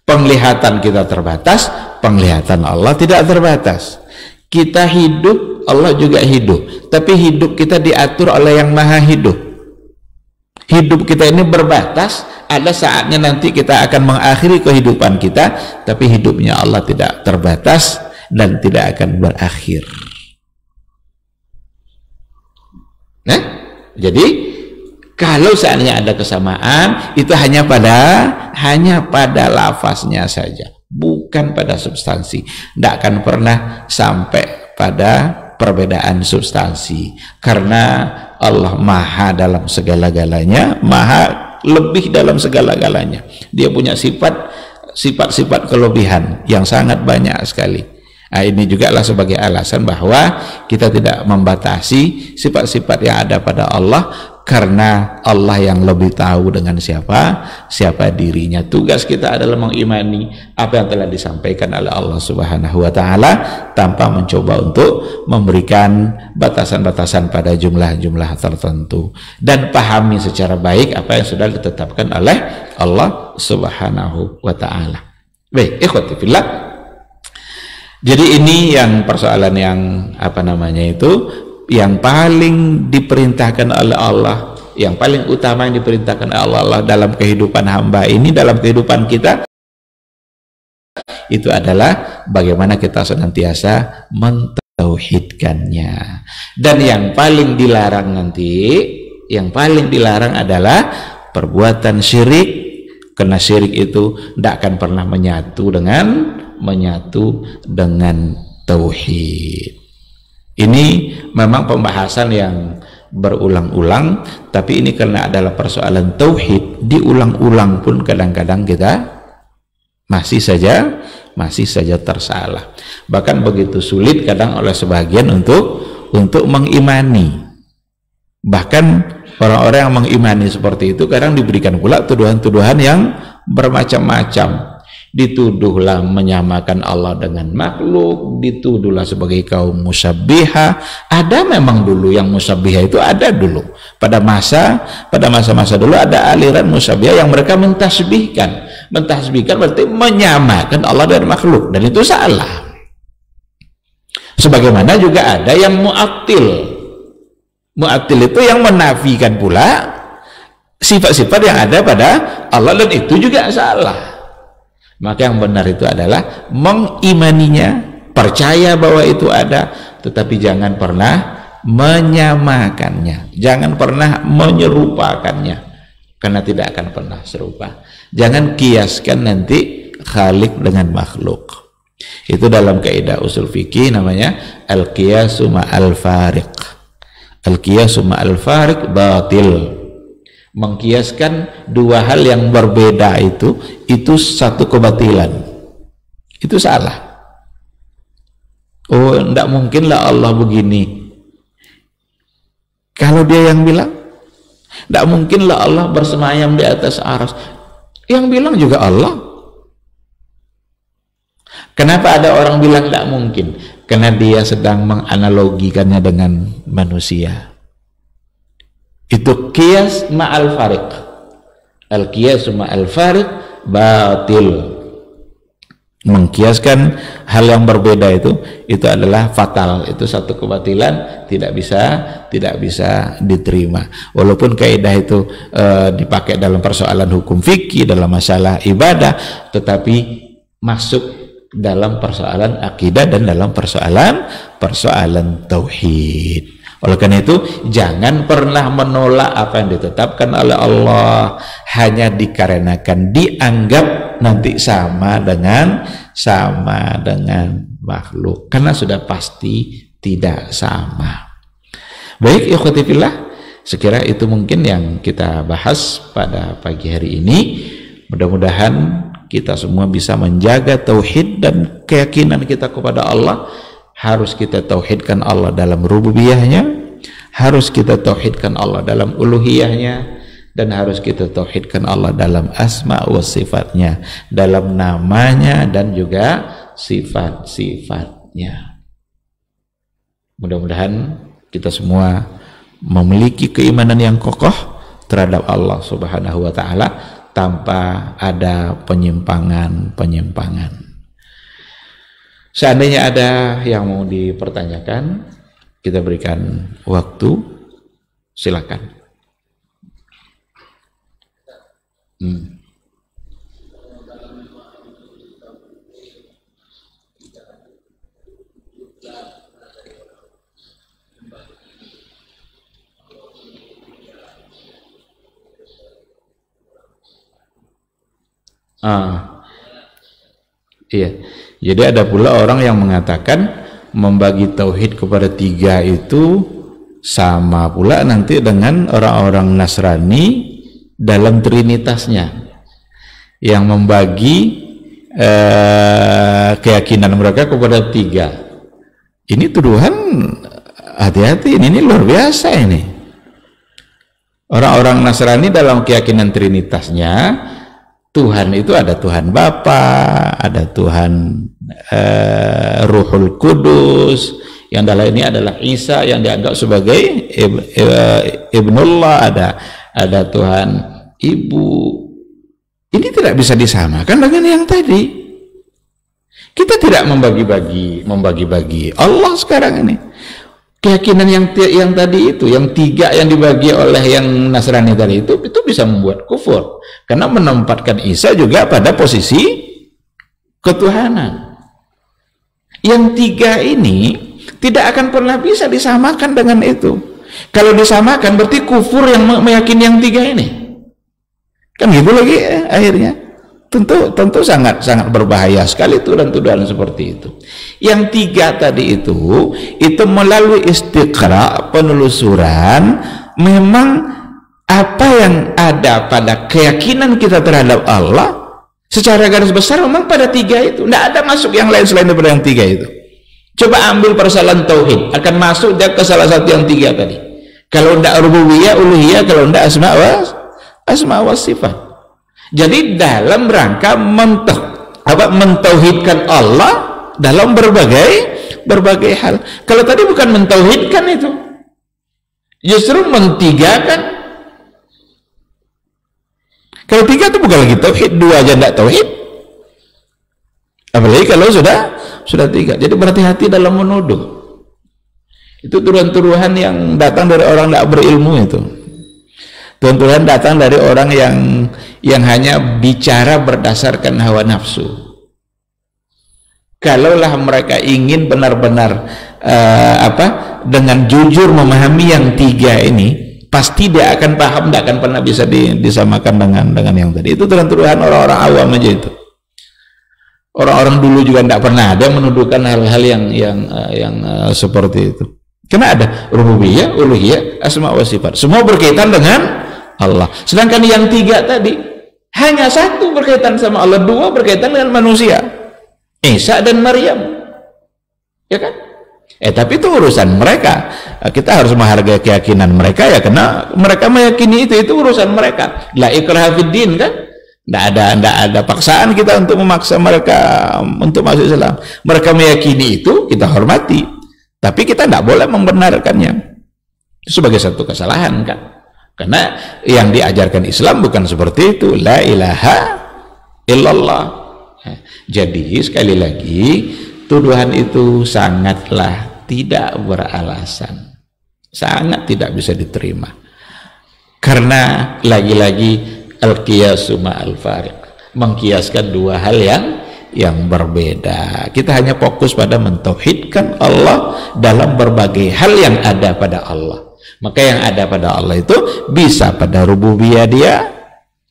Penglihatan kita terbatas, penglihatan Allah tidak terbatas. Kita hidup, Allah juga hidup, tapi hidup kita diatur oleh yang maha hidup. Hidup kita ini berbatas, ada saatnya nanti kita akan mengakhiri kehidupan kita, tapi hidupnya Allah tidak terbatas dan tidak akan berakhir. Nah, jadi kalau seandainya ada kesamaan, itu hanya pada lafaznya saja, bukan pada substansi. Tidak akan pernah sampai pada perbedaan substansi, karena Allah maha dalam segala-galanya, maha lebih dalam segala-galanya. Dia punya sifat-sifat kelebihan yang sangat banyak sekali. Nah, ini juga lah sebagai alasan bahwa kita tidak membatasi sifat-sifat yang ada pada Allah, karena Allah yang lebih tahu dengan siapa dirinya. Tugas kita adalah mengimani apa yang telah disampaikan oleh Allah Subhanahu wa taala, tanpa mencoba untuk memberikan batasan-batasan pada jumlah-jumlah tertentu, dan pahami secara baik apa yang sudah ditetapkan oleh Allah Subhanahu wa taala. Baik, ikhwati fillah. Jadi ini yang persoalan yang yang paling diperintahkan oleh Allah, yang paling utama yang diperintahkan oleh Allah dalam kehidupan hamba ini, dalam kehidupan kita, itu adalah bagaimana kita senantiasa mentauhidkannya. Dan yang paling dilarang adalah perbuatan syirik, karena syirik itu tidak akan pernah menyatu dengan tauhid. Ini memang pembahasan yang berulang-ulang, tapi ini karena adalah persoalan tauhid, diulang-ulang pun kadang-kadang kita masih saja tersalah. Bahkan begitu sulit kadang oleh sebagian untuk mengimani. Bahkan orang-orang yang mengimani seperti itu kadang diberikan pula tuduhan-tuduhan yang bermacam-macam. Dituduhlah menyamakan Allah dengan makhluk, dituduhlah sebagai kaum musyabbihah. Ada memang dulu yang musyabbihah itu ada dulu. Pada masa-masa dulu ada aliran musyabbihah yang mereka mentasbihkan. Mentasbihkan berarti menyamakan Allah dengan makhluk, dan itu salah. Sebagaimana juga ada yang mu'attil. Mu'attil itu yang menafikan pula sifat-sifat yang ada pada Allah, dan itu juga salah. Maka yang benar itu adalah mengimaninya, percaya bahwa itu ada, tetapi jangan pernah menyamakannya, jangan pernah menyerupakannya, karena tidak akan pernah serupa. Jangan kiaskan nanti khalik dengan makhluk. Itu dalam kaidah usul fikih namanya al-qiyasu ma'al fariq. Al-qiyasu ma'al fariq batil. Mengkiaskan dua hal yang berbeda itu satu kebatilan, itu salah. Oh, tidak mungkinlah Allah begini. Kalau dia yang bilang, tidak mungkinlah Allah bersemayam di atas arsy, yang bilang juga Allah. Kenapa ada orang bilang tidak mungkin? Karena dia sedang menganalogikannya dengan manusia. Itu qiyas ma'al fariq. Al-qiyas ma'al fariq batil. Mengkiaskan hal yang berbeda itu adalah fatal, itu satu kebatilan, tidak bisa diterima. Walaupun kaidah itu dipakai dalam persoalan hukum fikih, dalam masalah ibadah, tetapi masuk dalam persoalan akidah dan dalam persoalan tauhid. Oleh karena itu, jangan pernah menolak apa yang ditetapkan oleh Allah hanya dikarenakan dianggap nanti sama dengan makhluk, karena sudah pasti tidak sama. Baik, ikhwati fillah, sekira itu mungkin yang kita bahas pada pagi hari ini. Mudah-mudahan kita semua bisa menjaga tauhid dan keyakinan kita kepada Allah. Harus kita tauhidkan Allah dalam rububiyahnya, harus kita tauhidkan Allah dalam uluhiyahnya, dan harus kita tauhidkan Allah dalam asma wa sifatnya, dalam namanya dan juga sifat-sifatnya. Mudah-mudahan kita semua memiliki keimanan yang kokoh terhadap Allah Subhanahu wa ta'ala tanpa ada penyimpangan-penyimpangan. Seandainya ada yang mau dipertanyakan, kita berikan waktu, silakan. Iya. Jadi ada pula orang yang mengatakan membagi tauhid kepada 3 itu sama pula nanti dengan orang-orang Nasrani dalam trinitasnya, yang membagi keyakinan mereka kepada 3. Ini tuduhan, hati-hati, ini luar biasa ini. Orang-orang Nasrani dalam keyakinan trinitasnya, Tuhan itu ada Tuhan Bapa, ada Tuhan Ruhul Kudus, yang dalam ini adalah Isa yang dianggap sebagai Ibnullah, ada Tuhan Ibu. Ini tidak bisa disamakan dengan yang tadi. Kita tidak membagi-bagi Allah sekarang ini. Keyakinan yang tadi itu, yang 3 yang dibagi oleh yang Nasrani tadi itu bisa membuat kufur, karena menempatkan Isa juga pada posisi ketuhanan. Yang 3 ini tidak akan pernah bisa disamakan dengan itu. Kalau disamakan berarti kufur yang meyakini yang 3 ini, kan gitu lagi akhirnya. Tentu sangat berbahaya sekali tuduhan-tuduhan seperti itu. Yang 3 tadi itu melalui istiqra, penelusuran, memang apa yang ada pada keyakinan kita terhadap Allah secara garis besar memang pada 3 itu. Tidak ada masuk yang lain selain daripada yang 3 itu. Coba ambil persoalan tauhid, akan masuk dia ke salah satu yang 3 tadi. Kalau tidak rububiyah, uluhiyah, kalau tidak asma wa sifat. Jadi dalam rangka mentauhidkan Allah dalam berbagai hal. Kalau tadi bukan mentauhidkan itu, justru mentigakan. Kalau 3 itu bukan lagi tauhid, 2 aja tidak tauhid, apalagi kalau sudah 3. Jadi berhati-hati dalam menuduh. Itu tuduhan-tuduhan yang datang dari orang tidak berilmu itu. Tuduhan datang dari orang yang hanya bicara berdasarkan hawa nafsu. Kalaulah mereka ingin benar-benar dengan jujur memahami yang 3 ini, pasti dia akan paham, tidak akan pernah bisa disamakan dengan yang tadi. Itu tuduhan orang-orang awam aja itu. Orang-orang dulu juga tidak pernah ada menuduhkan hal-hal yang seperti itu. Karena ada rububiyah, uluhiyah, asma wa sifat, semua berkaitan dengan Allah. Sedangkan yang 3 tadi hanya 1 berkaitan sama Allah, 2 berkaitan dengan manusia, Isa dan Maryam, ya kan? Tapi itu urusan mereka. Kita harus menghargai keyakinan mereka, ya, karena mereka meyakini itu urusan mereka. La ikraha fid din, kan? Tidak ada paksaan kita untuk memaksa mereka untuk masuk Islam. Mereka meyakini itu, kita hormati, tapi kita tidak boleh membenarkannya. Itu sebagai satu kesalahan, kan? Karena yang diajarkan Islam bukan seperti itu. La ilaha illallah. Jadi sekali lagi, tuduhan itu sangatlah tidak beralasan, sangat tidak bisa diterima, karena lagi-lagi al-qiyasu ma'al fariq, mengkiaskan dua hal yang berbeda. Kita hanya fokus pada mentauhidkan Allah dalam berbagai hal yang ada pada Allah. Maka yang ada pada Allah itu bisa pada rububiyah Dia,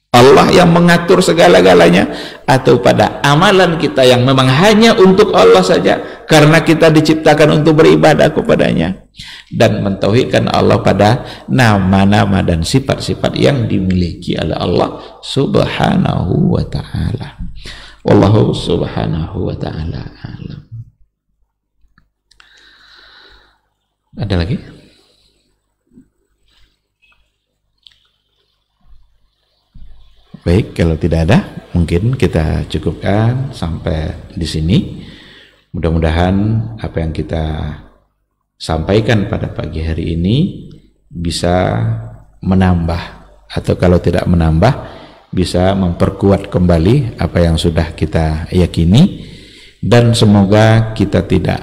Allah yang mengatur segala-galanya, atau pada amalan kita yang memang hanya untuk Allah saja karena kita diciptakan untuk beribadah kepadanya, dan mentauhidkan Allah pada nama-nama dan sifat-sifat yang dimiliki oleh Allah subhanahu wa ta'ala. Wallahu subhanahu wa ta'ala alam. Ada lagi? Baik, kalau tidak ada, mungkin kita cukupkan sampai di sini. Mudah-mudahan apa yang kita sampaikan pada pagi hari ini bisa menambah, atau kalau tidak menambah, bisa memperkuat kembali apa yang sudah kita yakini, dan semoga kita tidak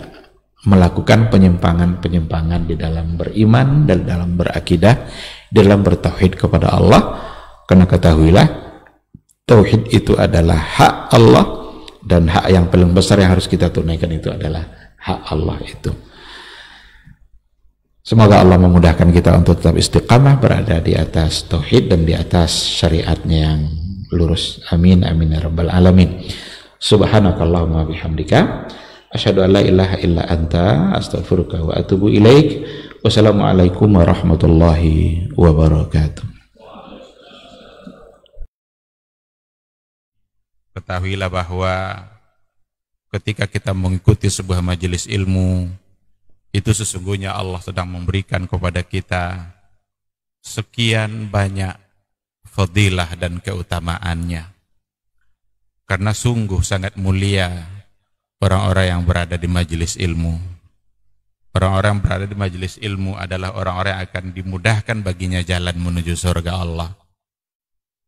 melakukan penyimpangan-penyimpangan di dalam beriman dan dalam berakidah, dalam bertauhid kepada Allah. Karena ketahuilah, tauhid itu adalah hak Allah, dan hak yang paling besar yang harus kita tunaikan itu adalah hak Allah itu. Semoga Allah memudahkan kita untuk tetap istiqamah berada di atas tauhid dan di atas syariatnya yang lurus. Amin amin ya rabbal alamin. Subhanakallahumma bihamdika asyhadu an la ilaha illa anta astaghfiruka wa atubu ilaik. Wassalamualaikum warahmatullahi wabarakatuh. Ketahuilah bahwa ketika kita mengikuti sebuah majelis ilmu, itu sesungguhnya Allah sedang memberikan kepada kita sekian banyak fadilah dan keutamaannya. Karena sungguh sangat mulia orang-orang yang berada di majelis ilmu. Orang-orang yang berada di majelis ilmu adalah orang-orang yang akan dimudahkan baginya jalan menuju surga Allah.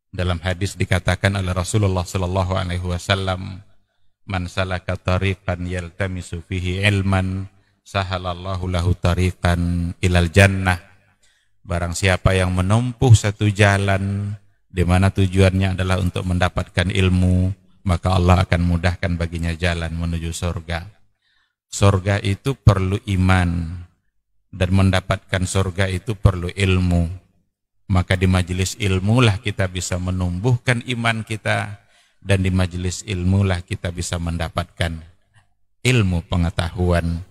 Dalam hadis dikatakan oleh Rasulullah sallallahu alaihi wasallam, "Man salaka tariqan yaltamisu fihi ilman, sahalallahu lahu tariqan ilal jannah." Barang siapa yang menempuh satu jalan di mana tujuannya adalah untuk mendapatkan ilmu, maka Allah akan mudahkan baginya jalan menuju surga. Surga itu perlu iman, dan mendapatkan surga itu perlu ilmu. Maka di majelis ilmulah kita bisa menumbuhkan iman kita, dan di majelis ilmulah kita bisa mendapatkan ilmu pengetahuan.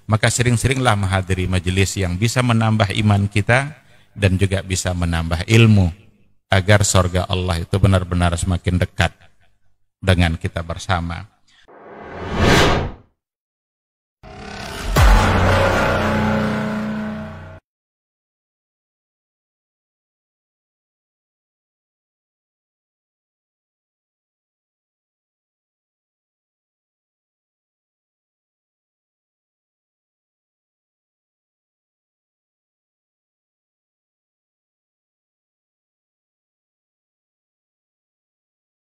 Maka sering-seringlah menghadiri majelis yang bisa menambah iman kita dan juga bisa menambah ilmu, agar surga Allah itu benar-benar semakin dekat dengan kita bersama.